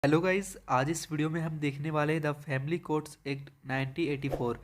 Hello guys, आज इस video में हम देखने वाले हैं the family courts act 1984।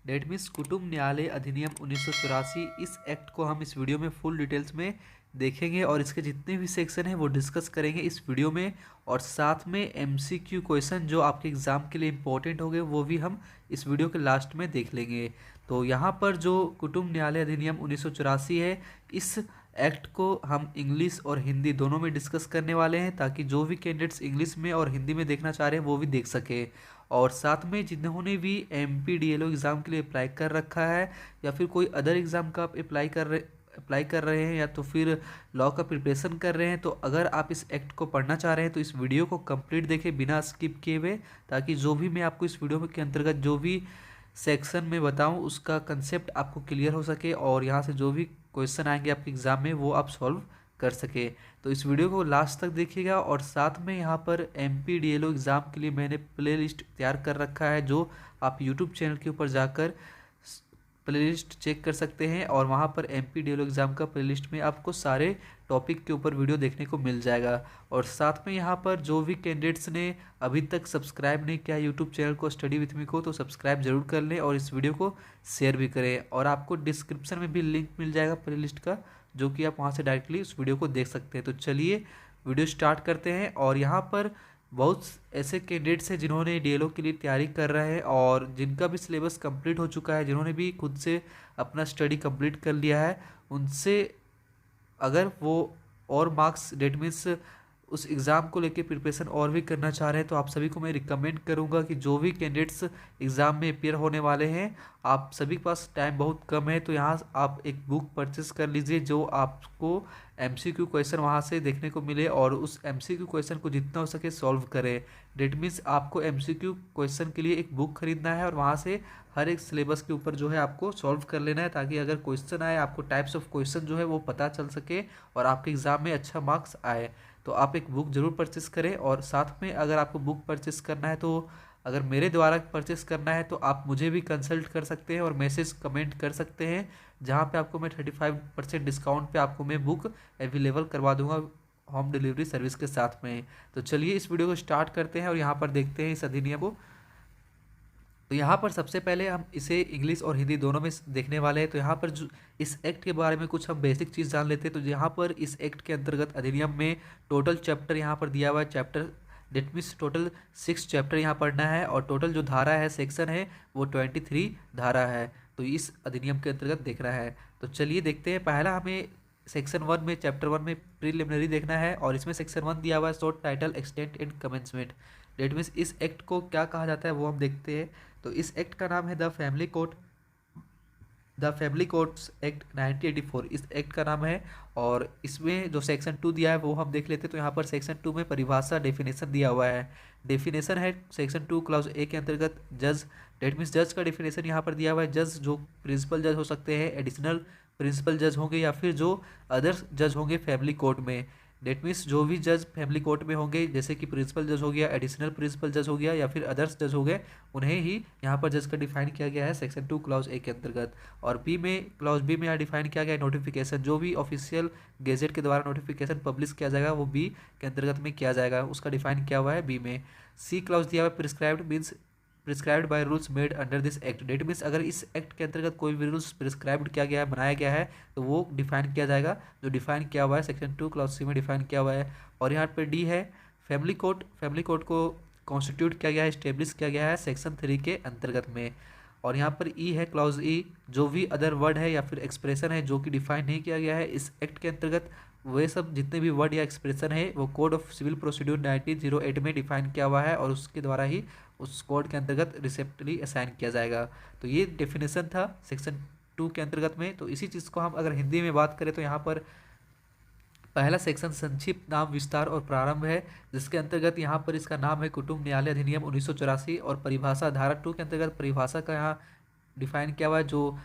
That means कुटुंब न्यायालय अधिनियम 1984। इस एक्ट को हम इस वीडियो में फुल डिटेल्स में देखेंगे और इसके जितने भी सेक्शन हैं वो डिस्कस करेंगे इस वीडियो में। और साथ में एमसीक्यू क्वेश्चन जो आपके एग्ज़ाम के लिए इम्पोर्टेंट होंगे वो भी हम इस वीडियो के लास्ट में देख लेंगे। तो यहाँ पर जो कुटुंब न्यायालय अधिनियम 1984 है, इस एक्ट को हम इंग्लिश और हिंदी दोनों में डिस्कस करने वाले हैं ताकि जो भी कैंडिडेट्स इंग्लिश में और हिंदी में देखना चाह रहे हैं वो भी देख सके। और साथ में जिन्होंने भी MPDLO एग्ज़ाम के लिए अप्लाई कर रखा है या फिर कोई अदर एग्ज़ाम का आप अप्लाई कर रहे हैं या तो फिर लॉ का प्रिपरेशन कर रहे हैं, तो अगर आप इस एक्ट को पढ़ना चाह रहे हैं तो इस वीडियो को कंप्लीट देखें बिना स्किप किए हुए, ताकि जो भी मैं आपको इस वीडियो के अंतर्गत जो भी सेक्शन में बताऊं उसका कंसेप्ट आपको क्लियर हो सके और यहाँ से जो भी क्वेश्चन आएंगे आपके एग्ज़ाम में वो आप सॉल्व कर सके। तो इस वीडियो को लास्ट तक देखिएगा। और साथ में यहाँ पर MPDLO एग्ज़ाम के लिए मैंने प्लेलिस्ट तैयार कर रखा है, जो आप यूट्यूब चैनल के ऊपर जाकर प्लेलिस्ट चेक कर सकते हैं और वहाँ पर MPDLO एग्ज़ाम का प्लेलिस्ट में आपको सारे टॉपिक के ऊपर वीडियो देखने को मिल जाएगा। और साथ में यहाँ पर जो भी कैंडिडेट्स ने अभी तक सब्सक्राइब नहीं किया यूट्यूब चैनल को स्टडी विथ मी को, तो सब्सक्राइब जरूर कर लें और इस वीडियो को शेयर भी करें। और आपको डिस्क्रिप्शन में भी लिंक मिल जाएगा प्लेलिस्ट का, जो कि आप वहाँ से डायरेक्टली उस वीडियो को देख सकते हैं। तो चलिए वीडियो स्टार्ट करते हैं। और यहाँ पर बहुत ऐसे कैंडिडेट्स हैं जिन्होंने DLO के लिए तैयारी कर रहे हैं और जिनका भी सिलेबस कंप्लीट हो चुका है, जिन्होंने भी खुद से अपना स्टडी कंप्लीट कर लिया है, उनसे अगर वो और मार्क्स डेट मीन्स उस एग्ज़ाम को लेके प्रिपरेशन और भी करना चाह रहे हैं, तो आप सभी को मैं रिकमेंड करूंगा कि जो भी कैंडिडेट्स एग्ज़ाम में अपियर होने वाले हैं, आप सभी के पास टाइम बहुत कम है, तो यहाँ आप एक बुक परचेस कर लीजिए जो आपको MCQ क्वेश्चन वहाँ से देखने को मिले और उस MCQ क्वेश्चन को जितना हो सके सॉल्व करें। डेट मीन्स आपको MCQ क्वेश्चन के लिए एक बुक खरीदना है और वहाँ से हर एक सिलेबस के ऊपर जो है आपको सॉल्व कर लेना है, ताकि अगर क्वेश्चन आए आपको टाइप्स ऑफ क्वेश्चन जो है वो पता चल सके और आपके एग्ज़ाम में अच्छा मार्क्स आए। तो आप एक बुक ज़रूर परचेस करें। और साथ में अगर आपको बुक परचेस करना है, तो अगर मेरे द्वारा परचेस करना है तो आप मुझे भी कंसल्ट कर सकते हैं और मैसेज कमेंट कर सकते हैं, जहाँ पे आपको मैं 35% डिस्काउंट पे आपको मैं बुक अवेलेबल करवा दूंगा होम डिलीवरी सर्विस के साथ में। तो चलिए इस वीडियो को स्टार्ट करते हैं और यहाँ पर देखते हैं इस अधिनियम को। तो यहाँ पर सबसे पहले हम इसे इंग्लिश और हिंदी दोनों में देखने वाले हैं। तो यहाँ पर जो इस एक्ट के बारे में कुछ हम बेसिक चीज़ जान लेते हैं। तो यहाँ पर इस एक्ट के अंतर्गत अधिनियम में टोटल चैप्टर यहाँ पर दिया हुआ है, chapter that means total 6 chapter यहाँ पढ़ना है और टोटल जो धारा है सेक्शन है वो 23 धारा है। तो इस अधिनियम के अंतर्गत देखना है। तो चलिए देखते हैं। पहला हमें सेक्शन 1 में चैप्टर 1 में प्रीलिमिनरी देखना है और इसमें सेक्शन 1 दिया हुआ है short title extent and commencement. Date means इस एक्ट को क्या कहा जाता है वो हम देखते हैं। तो इस एक्ट का नाम है द फैमिली कोर्ट्स एक्ट 1984, इस एक्ट का नाम है। और इसमें जो सेक्शन 2 दिया है वो हम देख लेते हैं। तो यहाँ पर सेक्शन 2 में परिभाषा डेफिनेशन दिया हुआ है। डेफिनेशन है सेक्शन 2 क्लाउज A के अंतर्गत जज। डेट मीन्स जज का डेफिनेशन यहाँ पर दिया हुआ है। जज जो प्रिंसिपल जज हो सकते हैं, एडिशनल प्रिंसिपल जज होंगे या फिर जो अदर जज होंगे फैमिली कोर्ट में। डेट मीन्स जो भी जज फैमिली कोर्ट में होंगे, जैसे कि प्रिंसिपल जज हो गया, एडिशनल प्रिंसिपल जज हो गया या फिर अदर्स जज हो गए, उन्हें ही यहाँ पर जज का डिफाइन किया गया है सेक्शन 2 क्लाउज A के अंतर्गत। और क्लाउज बी में यहाँ डिफाइन किया गया है नोटिफिकेशन, जो भी ऑफिशियल गेजेट के द्वारा नोटिफिकेशन पब्लिश किया जाएगा वो B के अंतर्गत में किया जाएगा, उसका डिफाइन किया हुआ है B में। C क्लाउज दिया हुआ है prescribed means prescribed by rules made under this act. That means अगर इस एक्ट के अंतर्गत कोई भी रूल्स प्रिस्क्राइब्ड किया गया है, बनाया गया है, तो वो डिफाइन किया जाएगा, जो डिफाइन किया हुआ है सेक्शन 2 क्लाउज C में डिफाइन किया हुआ है। और यहाँ पर D है फैमिली कोर्ट। फैमिली कोर्ट को कॉन्स्टिट्यूट किया गया है, स्टेब्लिश किया गया है सेक्शन 3 के अंतर्गत में। और यहाँ पर E है क्लाउज E, जो भी अदर वर्ड है या फिर एक्सप्रेशन है जो कि डिफाइन नहीं किया गया है इस एक्ट के अंतर्गत, वे सब जितने भी वर्ड या एक्सप्रेशन है वो कोड ऑफ सिविल प्रोसीड्यूर 1908 में डिफाइन किया हुआ है और उसके द्वारा ही उस कोड के अंतर्गत रिसेप्टली असाइन किया जाएगा। तो ये डेफिनेशन था सेक्शन 2 के अंतर्गत में। तो इसी चीज़ को हम अगर हिंदी में बात करें तो यहाँ पर पहला सेक्शन संक्षिप्त नाम विस्तार और प्रारंभ है, जिसके अंतर्गत यहाँ पर इसका नाम है कुटुंब न्यायालय अधिनियम 1984। और परिभाषा धारा 2 के अंतर्गत परिभाषा का यहाँ डिफाइन किया हुआ है, जो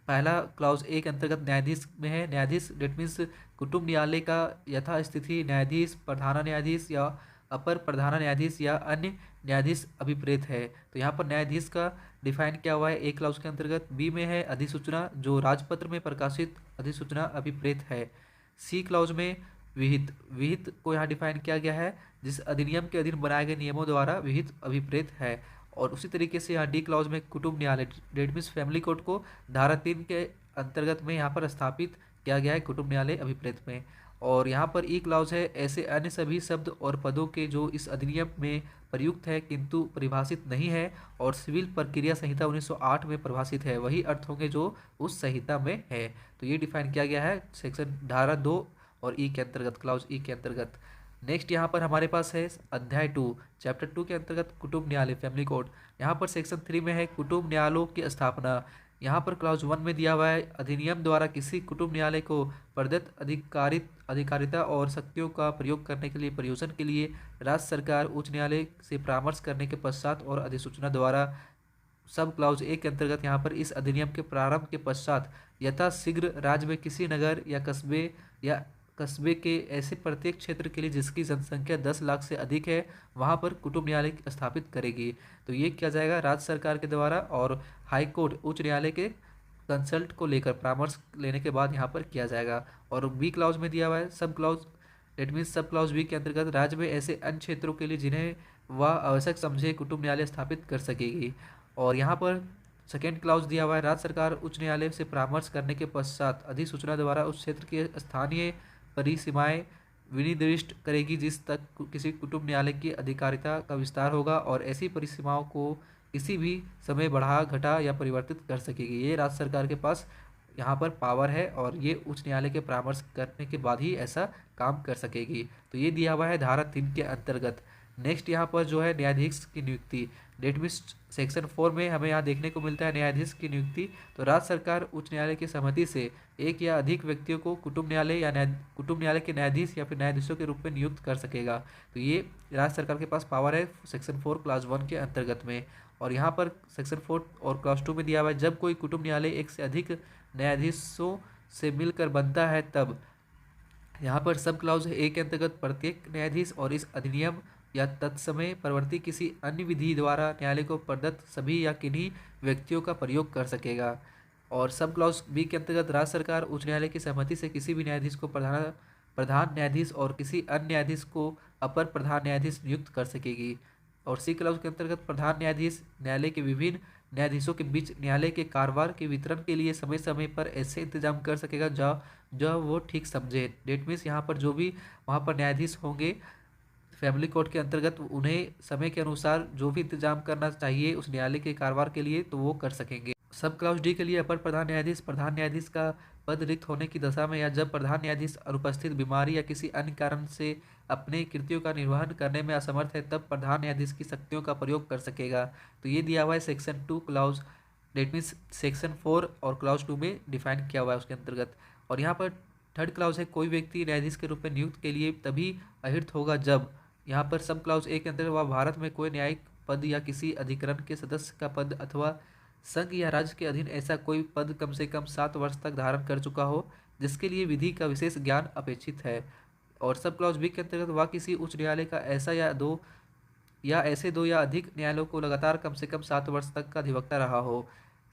पहला क्लाउज A के अंतर्गत न्यायाधीश में है। न्यायाधीश डेट मीन्स कुटुंब न्यायालय का यथास्थिति न्यायाधीश, प्रधान न्यायाधीश या अपर प्रधान न्यायाधीश या अन्य न्यायाधीश अभिप्रेत है। तो यहाँ पर न्यायाधीश का डिफाइन किया हुआ है A क्लाउज के अंतर्गत। B में है अधिसूचना, जो राजपत्र में प्रकाशित अधिसूचना अभिप्रेत है। C क्लाउज में विहित। विहित को यहाँ डिफाइन किया गया है जिस अधिनियम के अधीन बनाए गए नियमों द्वारा विहित अभिप्रेत है। और उसी तरीके से यहाँ डी क्लाउज में कुटुंब न्यायालय, डेट मीन्स फैमिली कोर्ट को धारा 3 के अंतर्गत में यहाँ पर स्थापित किया गया है कुटुंब न्यायालय अभिप्रेत में। और यहाँ पर ई क्लाउज है ऐसे अन्य सभी शब्द और पदों के जो इस अधिनियम में प्रयुक्त है किंतु परिभाषित नहीं है और सिविल प्रक्रिया संहिता 1908 में परिभाषित है, वही अर्थ होंगे जो उस संहिता में है। तो ये डिफाइन किया गया है सेक्शन धारा 2 और ई के अंतर्गत, क्लाउज ई के अंतर्गत। नेक्स्ट यहाँ पर हमारे पास है अध्याय 2 चैप्टर 2 के अंतर्गत कुटुंब न्यायालय फैमिली कोर्ट। यहाँ पर सेक्शन 3 में है कुटुंब न्यायालयों की स्थापना। यहाँ पर क्लाउज 1 में दिया हुआ है अधिनियम द्वारा किसी कुटुंब न्यायालय को प्रदत्त अधिकारिता और शक्तियों का प्रयोग करने के लिए प्रयोजन के लिए राज्य सरकार उच्च न्यायालय से परामर्श करने के पश्चात और अधिसूचना द्वारा सब क्लाउज ए के अंतर्गत यहाँ पर इस अधिनियम के प्रारंभ के पश्चात यथाशीघ्र राज्य में किसी नगर या कस्बे के ऐसे प्रत्येक क्षेत्र के लिए जिसकी जनसंख्या 10 लाख से अधिक है वहाँ पर कुटुंब न्यायालय स्थापित करेगी। तो ये किया जाएगा राज्य सरकार के द्वारा और हाई कोर्ट उच्च न्यायालय के कंसल्ट को लेकर परामर्श लेने के बाद यहाँ पर किया जाएगा। और बी क्लाउज में दिया हुआ है सब क्लाउज, डेट मीन्स सब क्लाउज बी के अंतर्गत राज्य में ऐसे अन्य क्षेत्रों के लिए जिन्हें वह आवश्यक समझे कुटुंब न्यायालय स्थापित कर सकेगी। और यहाँ पर सेकेंड क्लाउज दिया हुआ है राज्य सरकार उच्च न्यायालय से परामर्श करने के पश्चात अधिसूचना द्वारा उस क्षेत्र के स्थानीय परिसीमाएं विनिर्दिष्ट करेगी जिस तक किसी कुटुंब न्यायालय की अधिकारिता का विस्तार होगा और ऐसी परिसीमाओं को किसी भी समय बढ़ा घटा या परिवर्तित कर सकेगी। ये राज्य सरकार के पास यहाँ पर पावर है और ये उच्च न्यायालय के परामर्श करने के बाद ही ऐसा काम कर सकेगी। तो ये दिया हुआ है धारा 3 के अंतर्गत। नेक्स्ट यहाँ पर जो है न्यायाधीश की नियुक्ति, डेट मीन्स सेक्शन 4 में हमें यहाँ देखने को मिलता है न्यायाधीश की नियुक्ति। तो राज्य सरकार उच्च न्यायालय की सहमति से एक या अधिक व्यक्तियों को कुटुंब न्यायालय के न्यायाधीश या फिर न्यायाधीशों के रूप में नियुक्त कर सकेगा। तो ये राज्य सरकार के पास पावर है सेक्शन 4 क्लास 1 के अंतर्गत में। और यहाँ पर सेक्शन 4 और क्लास 2 में दिया हुआ है जब कोई कुटुंब न्यायालय एक से अधिक न्यायाधीशों से मिलकर बनता है तब यहाँ पर सब क्लाउज ए के अंतर्गत प्रत्येक न्यायाधीश और इस अधिनियम या तत्समय परवर्ती किसी अन्य विधि द्वारा न्यायालय को प्रदत्त सभी या किन्हीं व्यक्तियों का प्रयोग कर सकेगा। और सब क्लाउज बी के अंतर्गत राज्य सरकार उच्च न्यायालय की सहमति से किसी भी न्यायाधीश को प्रधान न्यायाधीश और किसी अन्य न्यायाधीश को अपर प्रधान न्यायाधीश नियुक्त कर सकेगी। और सी क्लाउज के अंतर्गत प्रधान न्यायाधीश न्यायालय के विभिन्न न्यायाधीशों के बीच न्यायालय के कारोबार के वितरण के लिए समय समय पर ऐसे इंतजाम कर सकेगा जो वो ठीक समझे। डेट मीन्स यहाँ पर जो भी वहाँ पर न्यायाधीश होंगे फैमिली कोर्ट के अंतर्गत उन्हें समय के अनुसार जो भी इंतजाम करना चाहिए उस न्यायालय के कारोबार के लिए तो वो कर सकेंगे। सब क्लाउज डी के लिए अपर प्रधान न्यायाधीश का पद रिक्त होने की दशा में या जब प्रधान न्यायाधीश अनुपस्थित, बीमारी या किसी अन्य कारण से अपने कृत्यों का निर्वहन करने में असमर्थ है तब प्रधान न्यायाधीश की शक्तियों का प्रयोग कर सकेगा। तो ये दिया हुआ है section 2 clause, that means section 4 और क्लाउज 2 में डिफाइन किया हुआ है उसके अंतर्गत। और यहाँ पर थर्ड क्लाउज है कोई व्यक्ति न्यायाधीश के रूप में नियुक्त के लिए तभी अहिर्त होगा जब, यहाँ पर सब क्लाउज ए के अंतर्गत वह भारत में कोई न्यायिक पद या किसी अधिकरण के सदस्य का पद अथवा संघ या राज्य के अधीन ऐसा कोई पद कम से कम 7 वर्ष तक धारण कर चुका हो जिसके लिए विधि का विशेष ज्ञान अपेक्षित है। और सब क्लाउज बी के अंतर्गत वह किसी उच्च न्यायालय का ऐसा ऐसे दो या अधिक न्यायालयों को लगातार कम से कम 7 वर्ष तक का अधिवक्ता रहा हो।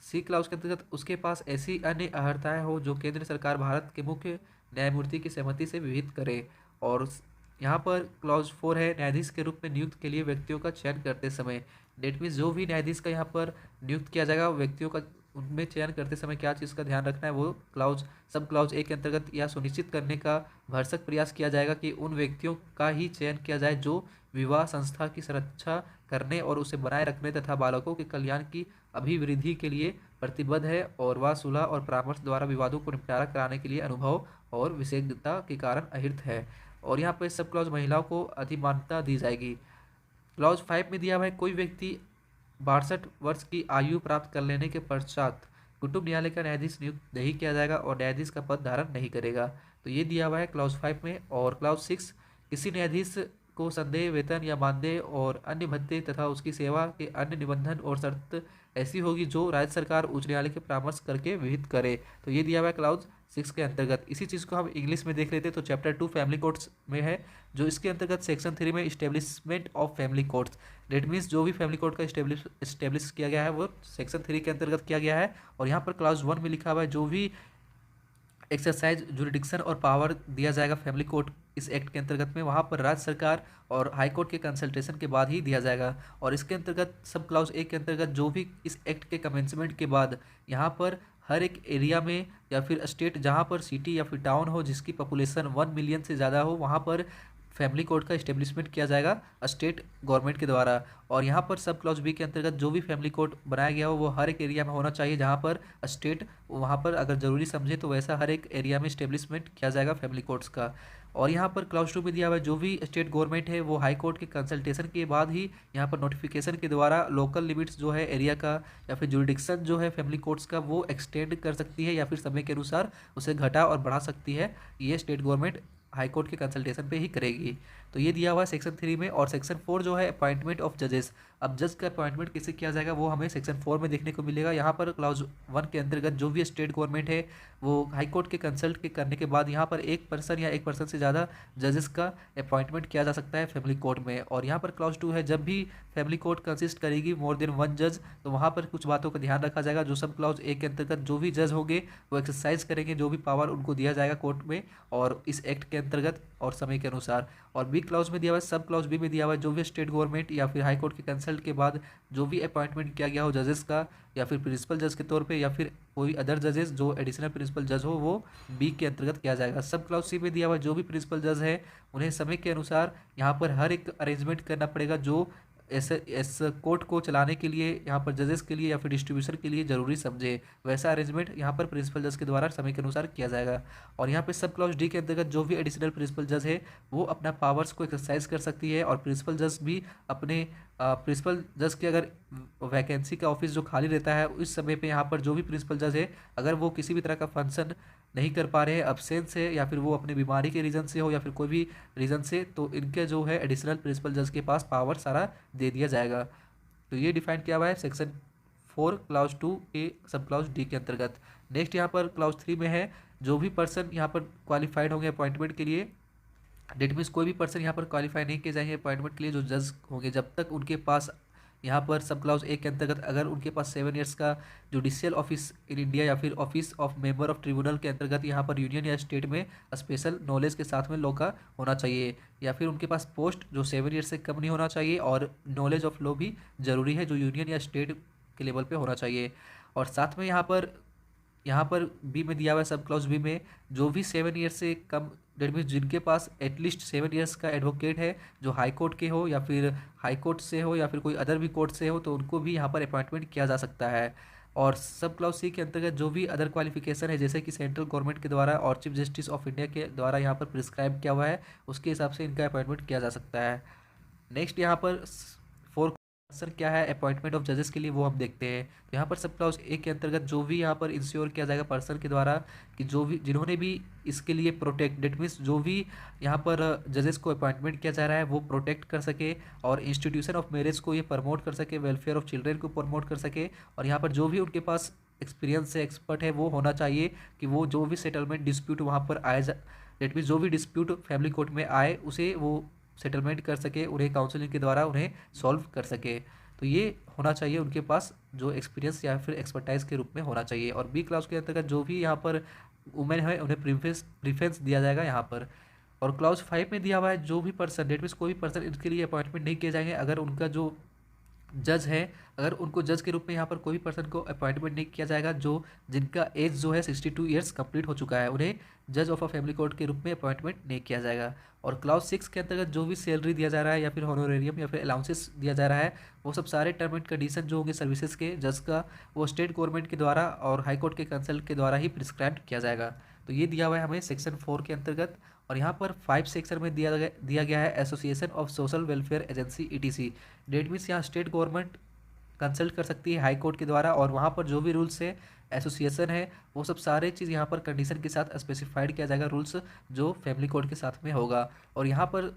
सी क्लाउज के अंतर्गत उसके पास ऐसी अन्य अर्हताएं हो जो केंद्र सरकार भारत के मुख्य न्यायमूर्ति की सहमति से विहित करे। और यहाँ पर क्लॉज 4 है न्यायाधीश के रूप में नियुक्त के लिए व्यक्तियों का चयन करते समय, डेट मीन्स जो भी न्यायाधीश का यहाँ पर नियुक्त किया जाएगा व्यक्तियों का उनमें चयन करते समय क्या चीज़ का ध्यान रखना है वो क्लाउज सब क्लाउज ए के अंतर्गत यह सुनिश्चित करने का भरसक प्रयास किया जाएगा कि उन व्यक्तियों का ही चयन किया जाए जो विवाह संस्था की सुरक्षा करने और उसे बनाए रखने तथा बालकों के कल्याण की अभिवृद्धि के लिए प्रतिबद्ध है और वह सुलह और परामर्श द्वारा विवादों को निपटारा कराने के लिए अनुभव और विशेषज्ञता के कारण अहिर्त है। और यहाँ पर सब क्लॉज महिलाओं को अधिमान्यता दी जाएगी। क्लॉज 5 में दिया हुआ है कोई व्यक्ति 62 वर्ष की आयु प्राप्त कर लेने के पश्चात कुटुंब न्यायालय का न्यायाधीश नियुक्त नहीं किया जाएगा और न्यायाधीश का पद धारण नहीं करेगा। तो ये दिया हुआ है क्लॉज 5 में। और क्लॉज 6 किसी न्यायाधीश को संदेह, वेतन या मानदेय और अन्य भत्ते तथा उसकी सेवा के अन्य निबंधन और शर्त ऐसी होगी जो राज्य सरकार उच्च न्यायालय के परामर्श करके विहित करे। तो ये दिया हुआ है क्लॉज 6 के अंतर्गत। इसी चीज़ को हम इंग्लिश में देख लेते हैं तो चैप्टर 2 फैमिली कोर्ट्स में है, जो इसके अंतर्गत सेक्शन 3 में establishment of family courts, date means जो भी फैमिली कोर्ट का इस्टेब्लिश किया गया है वो सेक्शन 3 के अंतर्गत किया गया है। और यहाँ पर क्लॉज 1 में लिखा हुआ है जो भी एक्सरसाइज जुरिडिक्शन और पावर दिया जाएगा फैमिली कोर्ट इस एक्ट के अंतर्गत में, वहाँ पर राज्य सरकार और हाई कोर्ट के कंसल्टेशन के बाद ही दिया जाएगा। और इसके अंतर्गत सब क्लाउज ए के अंतर्गत जो भी इस एक्ट के कमेंसमेंट के बाद यहाँ पर हर एक एरिया में या फिर स्टेट जहाँ पर सिटी या फिर टाउन हो जिसकी पॉपुलेशन 1 मिलियन से ज़्यादा हो, वहाँ पर फैमिली कोर्ट का इस्टेब्लिशमेंट किया जाएगा स्टेट गवर्नमेंट के द्वारा। और यहाँ पर सब क्लॉज बी के अंतर्गत जो भी फैमिली कोर्ट बनाया गया हो वो हर एक एरिया में होना चाहिए, जहाँ पर स्टेट वहाँ पर अगर ज़रूरी समझे तो वैसा हर एक एरिया में इस्टेब्लिशमेंट किया जाएगा फैमिली कोर्ट्स का। और यहाँ पर क्लाउज 2 में दिया हुआ है जो भी स्टेट गवर्नमेंट है वो हाई कोर्ट के कंसल्टेशन के बाद ही यहाँ पर नोटिफिकेशन के द्वारा लोकल लिमिट्स जो है एरिया का या फिर जुरिडिक्शन जो है फैमिली कोर्ट्स का वो एक्सटेंड कर सकती है या फिर समय के अनुसार उसे घटा और बढ़ा सकती है। ये स्टेट गवर्नमेंट हाई कोर्ट के कंसल्टेशन पे ही करेगी। तो ये दिया हुआ है सेक्शन 3 में। और सेक्शन 4 जो है अपॉइंटमेंट ऑफ जजेस, अब जज का अपॉइंटमेंट कैसे किया जाएगा वो हमें सेक्शन 4 में देखने को मिलेगा। यहाँ पर क्लाउज 1 के अंतर्गत जो भी स्टेट गवर्नमेंट है वो हाई कोर्ट के कंसल्ट के करने के बाद यहाँ पर एक पर्सन या एक पर्सन से ज़्यादा जजेस का अपॉइंटमेंट किया जा सकता है फैमिली कोर्ट में। और यहाँ पर क्लाउज 2 है जब भी फैमिली कोर्ट कंसिस्ट करेगी मोर देन 1 जज, तो वहाँ पर कुछ बातों का ध्यान रखा जाएगा। जो सब क्लाउज ए के अंतर्गत जो भी जज होंगे वो एक्सरसाइज करेंगे जो भी पावर उनको दिया जाएगा कोर्ट में और इस एक्ट के अंतर्गत और समय के अनुसार। और बी क्लाउज में दिया हुआ है, सब क्लाउज बी में दिया हुआ है जो भी स्टेट गवर्नमेंट या फिर हाई कोर्ट के कंसल्ट के बाद जो भी अपॉइंटमेंट किया गया हो जजेस का या फिर प्रिंसिपल जज के तौर पे या फिर कोई अदर जजेस जो एडिशनल प्रिंसिपल जज हो वो बी के अंतर्गत किया जाएगा। सब क्लाउज सी में दिया हुआ है जो भी प्रिंसिपल जज है उन्हें समय के अनुसार यहाँ पर हर एक अरेंजमेंट करना पड़ेगा जो इस कोर्ट को चलाने के लिए यहाँ पर जजेस के लिए या फिर डिस्ट्रीब्यूशन के लिए ज़रूरी समझे, वैसा अरेंजमेंट यहाँ पर प्रिंसिपल जज के द्वारा समय के अनुसार किया जाएगा। और यहाँ पे सब क्लॉज डी के अंतर्गत जो भी एडिशनल प्रिंसिपल जज है वो अपना पावर्स को एक्सरसाइज कर सकती है और प्रिंसिपल जज भी अपने प्रिंसिपल जज की अगर वैकेंसी का ऑफिस जो खाली रहता है उस समय पे यहाँ पर जो भी प्रिंसिपल जज है अगर वो किसी भी तरह का फंक्शन नहीं कर पा रहे हैं, अब्सेंस है या फिर वो अपनी बीमारी के रीज़न से हो या फिर कोई भी रीज़न से, तो इनके जो है एडिशनल प्रिंसिपल जज के पास पावर सारा दे दिया जाएगा। तो ये डिफाइन किया हुआ है सेक्शन 4 क्लाउज 2 ए सब क्लाउज डी के अंतर्गत। नेक्स्ट यहाँ पर क्लाउज 3 में है जो भी पर्सन यहाँ पर क्वालिफाइड होंगे अपॉइंटमेंट के लिए, डेट मीन्स कोई भी पर्सन यहाँ पर क्वालिफाई नहीं किए जाएंगे अपॉइंटमेंट के लिए जो जज होंगे जब तक उनके पास यहाँ पर सब क्लाउज ए के अंतर्गत अगर उनके पास 7 ईयर्स का जुडिशियल ऑफिस इन इंडिया या फिर office of member of tribunal के अंतर्गत यहाँ पर यूनियन या स्टेट में स्पेशल नॉलेज के साथ में लॉ का होना चाहिए, या फिर उनके पास पोस्ट जो 7 ईयर्स से कम नहीं होना चाहिए और नॉलेज ऑफ लॉ भी जरूरी है जो यूनियन या स्टेट के लेवल पे होना चाहिए। और साथ में यहाँ पर बी में दिया हुआ है सब क्लॉज बी में जो भी 7 ईयर्स से कम, डेट मीन्स जिनके पास एटलीस्ट 7 ईयर्स का एडवोकेट है जो हाई कोर्ट के हो या फिर हाई कोर्ट से हो या फिर कोई अदर भी कोर्ट से हो, तो उनको भी यहाँ पर अपॉइंटमेंट किया जा सकता है। और सब क्लाउज सी के अंतर्गत जो भी अदर क्वालिफिकेशन है जैसे कि सेंट्रल गवर्नमेंट के द्वारा और चीफ जस्टिस ऑफ इंडिया के द्वारा यहाँ पर प्रिस्क्राइब किया हुआ है उसके हिसाब से इनका अपॉइंटमेंट किया जा सकता है। नेक्स्ट यहाँ पर 4 सर क्या है अपॉइंटमेंट ऑफ जजेस के लिए वो हम देखते हैं। तो यहाँ पर सब क्लाउज ए के अंतर्गत जो भी यहाँ पर इंश्योर किया जाएगा पर्सन के द्वारा कि जो भी जिन्होंने भी इसके लिए प्रोटेक्ट, डेट मीन्स जो भी यहाँ पर जजेस को अपॉइंटमेंट किया जा रहा है वो प्रोटेक्ट कर सके और इंस्टीट्यूशन ऑफ मैरिज को ये प्रमोट कर सके, वेलफेयर ऑफ चिल्ड्रेन को प्रमोट कर सके। और यहाँ पर जो भी उनके पास एक्सपीरियंस है एक्सपर्ट है वो होना चाहिए कि वो जो भी सेटलमेंट डिस्प्यूट वहाँ पर आए, डेट मीन्स जो भी डिस्प्यूट फैमिली कोर्ट में आए उसे वो सेटलमेंट कर सके, उन्हें काउंसलिंग के द्वारा उन्हें सॉल्व कर सके। तो ये होना चाहिए उनके पास जो एक्सपीरियंस या फिर एक्सपर्टाइज के रूप में होना चाहिए। और बी क्लास के अंतर्गत जो भी यहाँ पर वुमेन है उन्हें प्रीफरेंस दिया जाएगा यहाँ पर। और क्लाउज 5 में दिया हुआ है जो भी पर्सन, डेट मीन्स कोई भी पर्सन इनके लिए अपॉइंटमेंट नहीं किए जाएंगे अगर उनका जो जज है अगर उनको जज के रूप में यहाँ पर कोई भी पर्सन को अपॉइंटमेंट नहीं किया जाएगा जो जिनका एज जो है 62 ईयर्स कंप्लीट हो चुका है, उन्हें जज ऑफ अ फैमिली कोर्ट के रूप में अपॉइंटमेंट नहीं किया जाएगा। और क्लाउज 6 के अंतर्गत जो भी सैलरी दिया जा रहा है या फिर हॉनोरेरियम या फिर अलाउंसेस दिया जा रहा है वो सब सारे टर्म एंड कंडीशन जो होंगे सर्विसेज के जज का वो स्टेट गवर्नमेंट के द्वारा और हाई कोर्ट के कंसल्ट के द्वारा ही प्रिस्क्राइब किया जाएगा। तो ये दिया हुआ है हमें सेक्शन 4 के अंतर्गत। और यहाँ पर 5 सेक्शन में दिया गया है association of social welfare agency ETC, date means यहाँ स्टेट गवर्नमेंट कंसल्ट कर सकती है हाई कोर्ट के द्वारा और वहाँ पर जो भी रूल्स है एसोसिएशन है वो सब सारे चीज़ यहाँ पर कंडीशन के साथ स्पेसिफाइड किया जाएगा रूल्स जो फैमिली कोर्ट के साथ में होगा। और यहाँ पर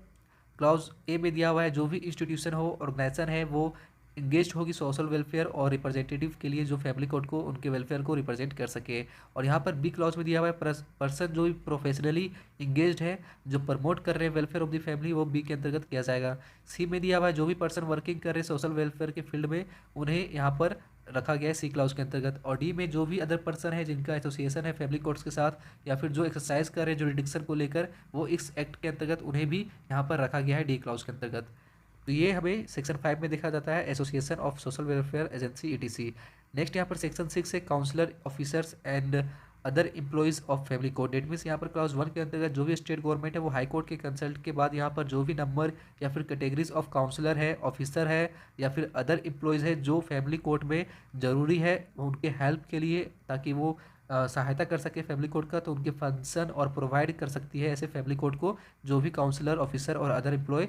क्लाउज ए में दिया हुआ है जो भी इंस्टीट्यूशन हो ऑर्गेनाइजेशन है वो इंगेज होगी सोशल वेलफेयर और रिप्रेजेंटेटिव के लिए जो फैमिली कोर्ट को उनके वेलफेयर को रिप्रेजेंट कर सके। और यहाँ पर बी क्लाउज में दिया हुआ है पर्सन जो भी प्रोफेशनली इंगेज्ड है जो प्रमोट कर रहे हैं वेलफेयर ऑफ द फैमिली वो बी के अंतर्गत किया जाएगा। सी में दिया हुआ है जो भी पर्सन वर्किंग कर रहे हैं सोशल वेलफेयर के फील्ड में उन्हें यहाँ पर रखा गया है सी क्लाउज के अंतर्गत। और डी में जो भी अदर पर्सन है जिनका एसोसिएशन है फैमिली कोर्ट्स के साथ या फिर जो एक्सरसाइज कर रहे हैं जुरिडिक्शन को लेकर, वो इस एक्ट के अंतर्गत उन्हें भी यहाँ पर रखा गया है डी क्लाउज के अंतर्गत। तो ये हमें सेक्शन 5 में देखा जाता है, association of social welfare agency etc. Next यहाँ पर सेक्शन 6 है counsellor officers and other employees of family court. That means यहाँ पर क्लाउज 1 के अंतर्गत जो भी स्टेट गवर्नमेंट है वो हाई कोर्ट के कंसल्ट के बाद यहाँ पर जो भी नंबर या फिर कैटेगरीज ऑफ काउंसलर है, ऑफिसर है या फिर अदर एम्प्लॉयज़ है जो फैमिली कोर्ट में ज़रूरी है उनके हेल्प के लिए, ताकि वो सहायता कर सके फैमिली कोर्ट का, तो उनके फंक्शन और प्रोवाइड कर सकती है ऐसे फैमिली कोर्ट को जो भी काउंसलर, ऑफिसर और अदर एम्प्लॉय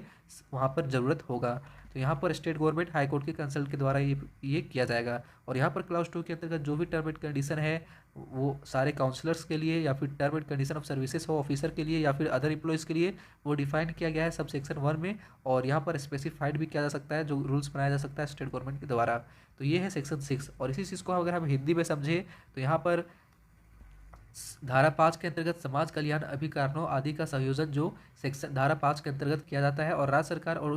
वहाँ पर ज़रूरत होगा। तो यहाँ पर स्टेट गवर्नमेंट हाई कोर्ट के कंसल्ट के द्वारा ये किया जाएगा। और यहाँ पर क्लाउज 2 के अंतर्गत जो भी टर्म एंड कंडीशन है वो सारे काउंसलर्स के लिए या फिर term and condition of services हो ऑफिसर के लिए या फिर अदर एम्प्लॉयज़ के लिए वो डिफाइन किया गया है सब सेक्शन 1 में। और यहाँ पर स्पेसिफाइड भी किया जा सकता है जो रूल्स बनाया जा सकता है स्टेट गवर्नमेंट के द्वारा। तो ये है सेक्शन 6। और इसी चीज़ को अगर हम हिंदी में समझें तो यहाँ पर धारा 5 के अंतर्गत समाज कल्याण अभिकरणों आदि का संयोजन जो सेक्शन धारा 5 के अंतर्गत किया जाता है, और राज्य सरकार और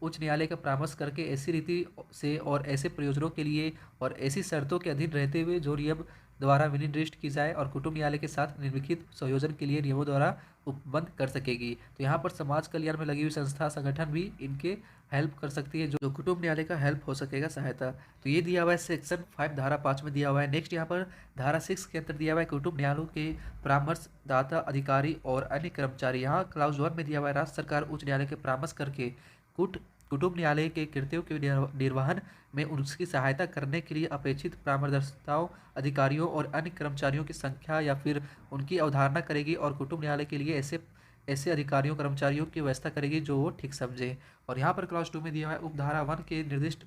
उच्च न्यायालय का परामर्श करके ऐसी रीति से और ऐसे प्रयोजनों के लिए और ऐसी शर्तों के अधीन रहते हुए जो नियम द्वारा विनिर्दिष्ट की जाए और कुटुंब न्यायालय के साथ निम्नलिखित संयोजन के लिए नियमों द्वारा उपबंध कर सकेगी। तो यहाँ पर समाज कल्याण में लगी हुई संस्था संगठन भी इनके हेल्प कर सकती है, जो कुटुंब न्यायालय का हेल्प हो सकेगा सहायता। तो ये दिया हुआ है सेक्शन 5 धारा 5 में दिया हुआ है। नेक्स्ट यहाँ पर धारा 6 के अंदर दिया हुआ है कुटुंब न्यायालयों के परामर्शदाता अधिकारी और अन्य कर्मचारी। यहाँ क्लाउज 1 में दिया हुआ है राज्य सरकार उच्च न्यायालय के परामर्श करके कुटुंब न्यायालय के कृत्यों के निर्वहन में उसकी सहायता करने के लिए अपेक्षित परामर्शदाताओं, अधिकारियों और अन्य कर्मचारियों की संख्या या फिर उनकी अवधारणा करेगी और कुटुंब न्यायालय के लिए ऐसे ऐसे अधिकारियों कर्मचारियों की व्यवस्था करेगी जो वो ठीक समझे। और यहाँ पर क्लास 2 में दिया हुआ है उपधारा 1 के निर्दिष्ट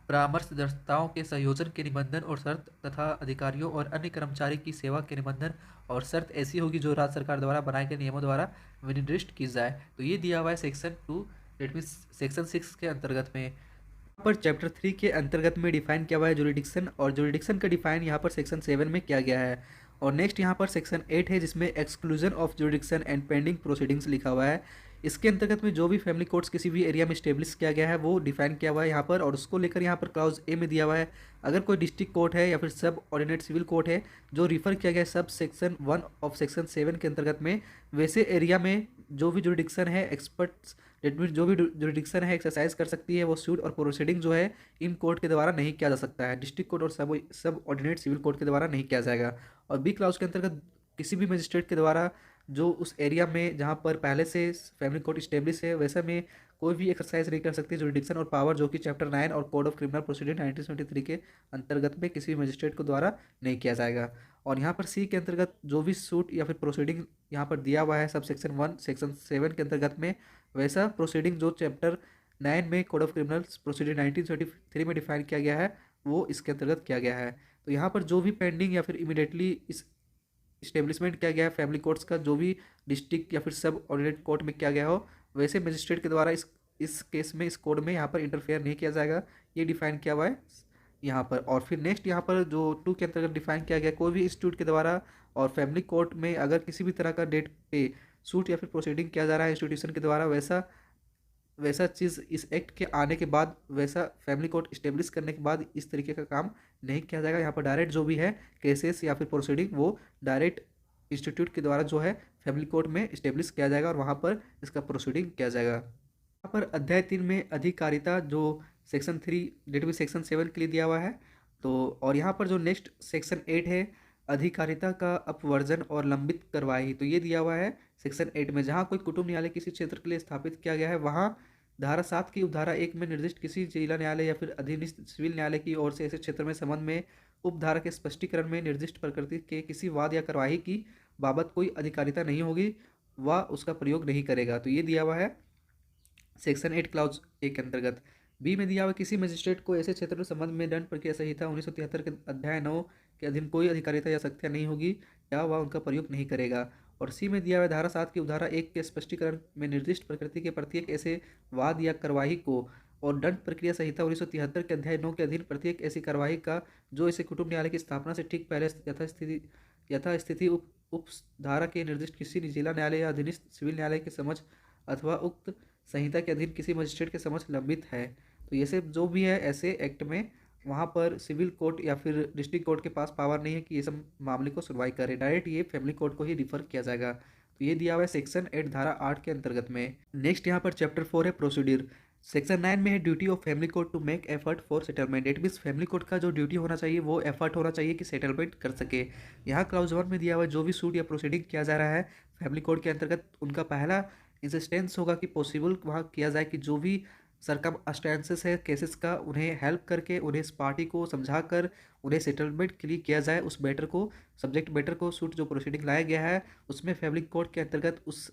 परामर्शदाताओं के संयोजन के निबंधन और शर्त तथा अधिकारियों और अन्य कर्मचारी की सेवा के निबंधन और शर्त ऐसी होगी जो राज्य सरकार द्वारा बनाए गए नियमों द्वारा विनिर्दिष्ट की जाए। तो ये दिया हुआ है सेक्शन 2 डेट मीन सेक्शन 6 के अंतर्गत में। यहाँ पर चैप्टर 3 के अंतर्गत में डिफाइन किया हुआ है जुरिडिक्शन, और जुरिडिक्शन का डिफाइन यहाँ पर सेक्शन 7 में किया गया है। और नेक्स्ट यहाँ पर सेक्शन 8 है जिसमें exclusion of jurisdiction and pending proceedings लिखा हुआ है। इसके अंतर्गत में जो भी फैमिली कोर्ट्स किसी भी एरिया में स्टेब्लिश किया गया है वो डिफाइन किया हुआ है यहाँ पर, और उसको लेकर यहाँ पर क्लाउज ए में दिया हुआ है अगर कोई डिस्ट्रिक्ट कोर्ट है या फिर सब ऑर्डिनेट सिविल कोर्ट है जो रिफर किया गया है सब सेक्शन 1 ऑफ सेक्शन 7 के अंतर्गत में, वैसे एरिया में जो भी जुरिडिक्शन है एक्सपर्ट्स जो भी जुरिडिक्शन है एक्सरसाइज कर सकती है वो सूट और प्रोसीडिंग जो है इन कोर्ट के द्वारा नहीं किया जा सकता है, डिस्ट्रिक्ट कोर्ट और सब ऑर्डिनेट सिविल कोर्ट के द्वारा नहीं किया जाएगा। और बी क्लाउज के अंतर्गत किसी भी मजिस्ट्रेट के द्वारा जो उस एरिया में जहाँ पर पहले से फैमिली कोर्ट इस्टेब्लिश है वैसे में कोई भी एक्सरसाइज नहीं कर सकती जुरिडिक्शन और पावर जो कि चैप्टर 9 और कोड ऑफ क्रिमिनल प्रोसीडिंग 1973 के अंतर्गत में किसी भी मजिस्ट्रेट को द्वारा नहीं किया जाएगा। और यहाँ पर सी के अंतर्गत जो भी सूट या फिर प्रोसीडिंग यहाँ पर दिया हुआ है सब सेक्शन 1 सेक्शन 7 के अंतर्गत में, वैसा प्रोसीडिंग जो चैप्टर 9 में कोड ऑफ क्रिमिनल प्रोसीडिंग 1973 में डिफाइन किया गया है वो इसके अंतर्गत किया गया है। तो यहाँ पर जो भी पेंडिंग या फिर इमीडिएटली इस इस्टेब्लिशमेंट किया गया है फैमिली कोर्ट्स का जो भी डिस्ट्रिक्ट या फिर सब ऑर्डिनेट कोर्ट में किया गया हो, वैसे मजिस्ट्रेट के द्वारा इस केस में इस कोड में यहाँ पर इंटरफेयर नहीं किया जाएगा, ये डिफाइन किया हुआ है यहाँ पर। और फिर नेक्स्ट यहाँ पर जो 2 के अंतर्गत डिफाइन किया गया कोई भी इंस्टीट्यूट के द्वारा और फैमिली कोर्ट में अगर किसी भी तरह का डेट पे सूट या फिर प्रोसीडिंग किया जा रहा है इंस्टीट्यूशन के द्वारा, वैसा चीज़ इस एक्ट के आने के बाद वैसा फैमिली कोर्ट इस्टेब्लिश करने के बाद इस तरीके का काम नहीं किया जाएगा। यहाँ पर डायरेक्ट जो भी है केसेस या फिर प्रोसीडिंग वो डायरेक्ट इंस्टीट्यूट के द्वारा जो है फैमिली कोर्ट में इस्टेब्लिश किया जाएगा और वहाँ पर इसका प्रोसीडिंग किया जाएगा। यहाँ पर अध्याय 3 में अधिकारिता जो सेक्शन 3 डेट में सेक्शन 7 के लिए दिया हुआ है। तो और यहाँ पर जो नेक्स्ट सेक्शन 8 है अधिकारिता का अपवर्जन और लंबित कार्रवाई, तो ये दिया हुआ है सेक्शन 8 में। जहाँ कोई कुटुंब न्यायालय किसी क्षेत्र के लिए स्थापित किया गया है वहाँ धारा 7 की उपधारा 1 में निर्दिष्ट किसी जिला न्यायालय या फिर अधीनस्थ सिविल न्यायालय की ओर से ऐसे क्षेत्र में संबंध में उपधारा के स्पष्टीकरण में निर्दिष्ट प्रकृति के किसी वाद या कार्यवाही की बाबत कोई अधिकारिता नहीं होगी, वह उसका प्रयोग नहीं करेगा। तो ये दिया हुआ है सेक्शन 8 क्लाउज ए के अंतर्गत। बी में दिया हुआ किसी मजिस्ट्रेट को ऐसे क्षेत्र के संबंध में दंड प्रक्रिया संहिता 1973 के अध्याय 9 के अधीन कोई अधिकारिता या शक्तियाँ नहीं होगी या वह उनका प्रयोग नहीं करेगा। और सी में दिया हुआ धारा 7 की उपधारा 1 के स्पष्टीकरण में निर्दिष्ट प्रकृति के प्रत्येक ऐसे वाद या कार्यवाही को और दंड प्रक्रिया संहिता 1973 के अध्याय 9 के अधीन प्रत्येक ऐसी कार्यवाही का जो इसे कुटुंब न्यायालय की स्थापना से ठीक पहले यथास्थिति उप धारा के निर्दिष्ट किसी जिला न्यायालय या अधीनस्थ सिविल न्यायालय के समझ अथवा उक्त संहिता के अधीन किसी मजिस्ट्रेट के समझ लंबित है। तो ये सब जो भी है ऐसे एक्ट में वहाँ पर सिविल कोर्ट या फिर डिस्ट्रिक्ट कोर्ट के पास पावर नहीं है कि ये सब मामले को सुनवाई करे, डायरेक्ट ये फैमिली कोर्ट को ही रिफर किया जाएगा। तो ये दिया हुआ है सेक्शन 8 धारा 8 के अंतर्गत में। नेक्स्ट यहाँ पर चैप्टर 4 है प्रोसीड्यूर। सेक्शन 9 में है duty of family court to make effort for settlement. It means family court का जो ड्यूटी होना चाहिए वो एफर्ट होना चाहिए कि सेटलमेंट कर सके। यहाँ क्लाउज 1 में दिया हुआ है जो भी सूट या प्रोसीडिंग किया जा रहा है फैमिली कोर्ट के अंतर्गत, उनका पहला इंसिस्टेंस होगा कि पॉसिबल वहाँ किया जाए कि जो भी सरकमस्टेंसेस है केसेस का, उन्हें हेल्प करके, उन्हें इस पार्टी को समझा कर उन्हें सेटलमेंट के लिए किया जाए। उस मैटर को, सब्जेक्ट मैटर को, सूट जो प्रोसीडिंग लाया गया है उसमें फैमिली कोर्ट के अंतर्गत उस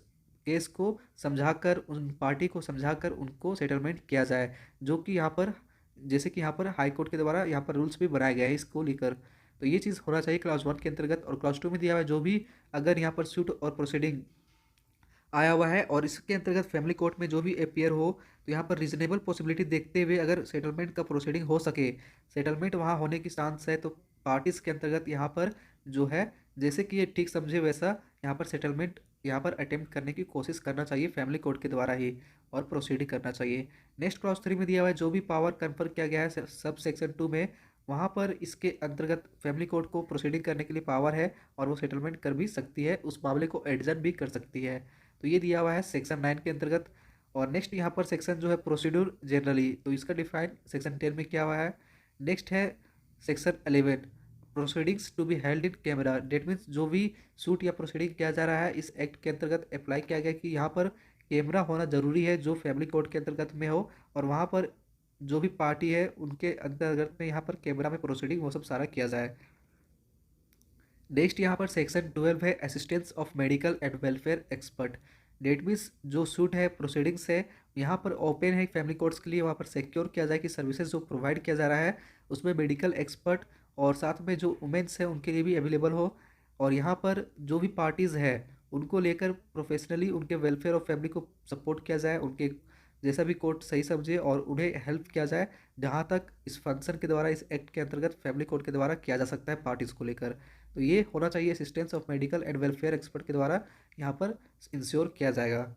केस को समझाकर, उन पार्टी को समझाकर उनको सेटलमेंट किया जाए, जो कि यहाँ पर जैसे कि यहाँ पर हाई कोर्ट के द्वारा यहाँ पर रूल्स भी बनाए गए हैं इसको लेकर। तो ये चीज़ होना चाहिए क्लास 1 के अंतर्गत। और क्लास 2 में दिया हुआ है जो भी अगर यहाँ पर सूट और प्रोसीडिंग आया हुआ है और इसके अंतर्गत फैमिली कोर्ट में जो भी अपियर हो, तो यहाँ पर रीजनेबल पॉसिबिलिटी देखते हुए अगर सेटलमेंट का प्रोसीडिंग हो सके, सेटलमेंट वहाँ होने की चांस है, तो पार्टीज के अंतर्गत यहाँ पर जो है जैसे कि ये ठीक समझे वैसा यहाँ पर सेटलमेंट यहाँ पर अटेम्प्ट करने की कोशिश करना चाहिए फैमिली कोर्ट के द्वारा ही, और प्रोसीडिंग करना चाहिए। नेक्स्ट क्लॉज 3 में दिया हुआ है जो भी पावर कन्फर किया गया है सब सेक्शन 2 में, वहाँ पर इसके अंतर्गत फैमिली कोर्ट को प्रोसीडिंग करने के लिए पावर है और वो सेटलमेंट कर भी सकती है, उस मामले को एडजर्न भी कर सकती है। तो ये दिया हुआ है सेक्शन 9 के अंतर्गत। और नेक्स्ट यहाँ पर सेक्शन जो है प्रोसीड्यूर जनरली, तो इसका डिफाइन सेक्शन 10 में क्या हुआ है। नेक्स्ट है section 11 proceedings to be held in camera. That means जो भी सूट या प्रोसीडिंग किया जा रहा है इस एक्ट के अंतर्गत अप्लाई किया गया कि यहाँ पर कैमरा होना जरूरी है जो फैमिली कोर्ट के अंतर्गत में हो, और वहाँ पर जो भी पार्टी है उनके अंतर्गत में यहाँ पर कैमरा में प्रोसीडिंग वो सब सारा किया जाए। नेक्स्ट यहाँ पर सेक्शन 12 है assistance of medical and welfare expert. Date means जो सूट है प्रोसीडिंग्स है यहाँ पर ओपन है फैमिली कोर्ट्स के लिए, वहाँ पर सिक्योर किया जाए कि सर्विसेज जो प्रोवाइड किया जा रहा है उसमें मेडिकल एक्सपर्ट और साथ में जो वुमेंस है उनके लिए भी अवेलेबल हो, और यहाँ पर जो भी पार्टीज़ है उनको लेकर प्रोफेशनली उनके वेलफेयर ऑफ फैमिली को सपोर्ट किया जाए, उनके जैसा भी कोर्ट सही समझे और उन्हें हेल्प किया जाए जहाँ तक इस फंक्शन के द्वारा, इस एक्ट के अंतर्गत फैमिली कोर्ट के द्वारा किया जा सकता है पार्टीज़ को लेकर। तो ये होना चाहिए assistance of medical and welfare expert के द्वारा यहाँ पर इंश्योर किया जाएगा।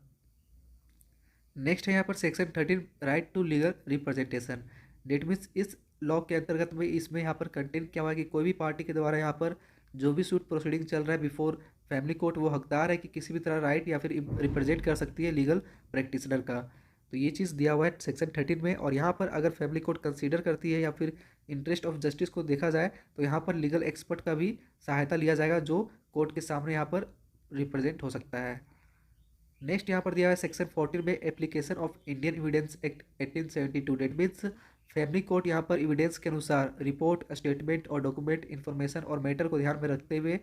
नेक्स्ट है यहाँ पर section 13 right to legal representation. That means इस लॉ के अंतर्गत में इसमें यहाँ पर कंटेंट क्या हुआ है कि कोई भी पार्टी के द्वारा यहाँ पर जो भी सूट प्रोसीडिंग चल रहा है बिफोर फैमिली कोर्ट, वो हकदार है कि किसी भी तरह राइट या फिर रिप्रेजेंट कर सकती है लीगल प्रैक्टिशनर का। तो ये चीज़ दिया हुआ है सेक्शन 13 में। और यहाँ पर अगर फैमिली कोर्ट कंसीडर करती है या फिर इंटरेस्ट ऑफ जस्टिस को देखा जाए तो यहाँ पर लीगल एक्सपर्ट का भी सहायता लिया जाएगा जो कोर्ट के सामने यहाँ पर रिप्रेजेंट हो सकता है। नेक्स्ट यहाँ पर दिया है सेक्शन 14 में application of Indian evidence act 1872। That means family court यहाँ पर एविडेंस के अनुसार रिपोर्ट, स्टेटमेंट और डॉक्यूमेंट इन्फॉर्मेशन और मैटर को ध्यान में रखते हुए,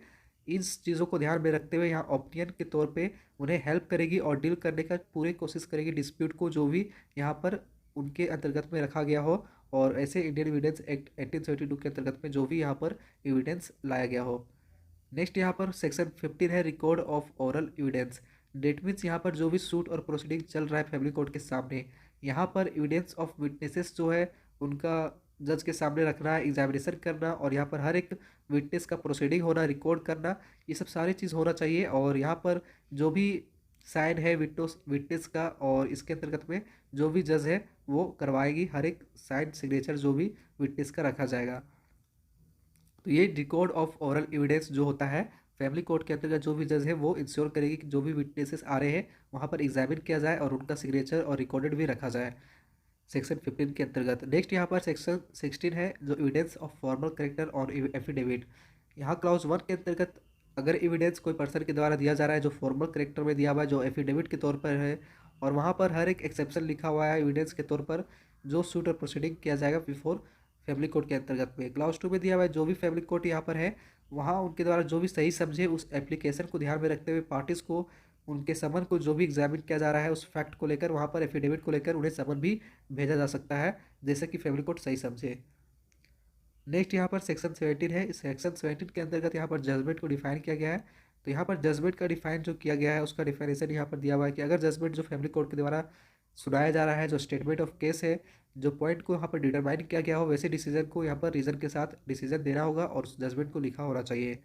इन चीज़ों को ध्यान में रखते हुए यहाँ ओपिनियन के तौर पे उन्हें हेल्प करेगी और डील करने का पूरी कोशिश करेगी डिस्प्यूट को जो भी यहाँ पर उनके अंतर्गत में रखा गया हो, और ऐसे इंडियन एविडेंस एक्ट 1872 के अंतर्गत में जो भी यहाँ पर एविडेंस लाया गया हो। नेक्स्ट यहाँ पर सेक्शन 15 है record of oral evidence. Date means यहाँ पर जो भी सूट और प्रोसीडिंग चल रहा है फैमिली कोर्ट के सामने, यहाँ पर एविडेंस ऑफ विटनेसेस जो है उनका जज के सामने रखना, एग्जामिनेशन करना, और यहाँ पर हर एक विटनेस का प्रोसीडिंग होना, रिकॉर्ड करना, ये सब सारी चीज़ होना चाहिए। और यहाँ पर जो भी साइन है विटनेस का, और इसके अंतर्गत में जो भी जज है वो करवाएगी हर एक साइन सिग्नेचर जो भी विटनेस का रखा जाएगा। तो ये रिकॉर्ड ऑफ ओरल एविडेंस जो होता है फैमिली कोर्ट के अंतर्गत जो भी जज है वो इंश्योर करेगी कि जो भी विटनेसेस आ रहे हैं वहाँ पर एग्जामिन किया जाए और उनका सिग्नेचर और रिकॉर्डेड भी रखा जाए सेक्शन 15 के अंतर्गत। नेक्स्ट यहाँ पर सेक्शन 16 है जो एविडेंस ऑफ फॉर्मल करेक्टर और एफिडेविट। यहाँ क्लाउज 1 के अंतर्गत अगर एविडेंस कोई पर्सन के द्वारा दिया जा रहा है जो फॉर्मल करेक्टर में दिया हुआ है, जो एफिडेविट के तौर पर है, और वहाँ पर हर एक एक्सेप्शन लिखा हुआ है एविडेंस के तौर पर जो सूट और प्रोसीडिंग किया जाएगा बिफोर फैमिली कोर्ट के अंतर्गत में। क्लाउज 2 में दिया हुआ है जो भी फैमिली कोर्ट यहाँ पर है वहाँ उनके द्वारा जो भी सही समझे उस एप्लीकेशन को ध्यान में रखते हुए पार्टीज़ को, उनके समन को जो भी एग्जामिन किया जा रहा है उस फैक्ट को लेकर, वहाँ पर एफिडेविट को लेकर उन्हें समन भी भेजा जा सकता है जैसे कि फैमिली कोर्ट सही समझे। नेक्स्ट यहाँ पर सेक्शन 17 है। सेक्शन 17 के अंतर्गत यहाँ पर जजमेंट को डिफाइन किया गया है। तो यहाँ पर जजमेंट का डिफाइन जो किया गया है उसका डिफाइनेशन यहाँ पर दिया हुआ है कि अगर जजमेंट जो फैमिली कोर्ट के द्वारा सुनाया जा रहा है, जो स्टेटमेंट ऑफ केस है, जो पॉइंट को यहाँ पर डिटरमाइन किया गया हो, वैसे डिसीजन को यहाँ पर रीजन के साथ डिसीजन देना होगा और उस जजमेंट को लिखा होना चाहिए।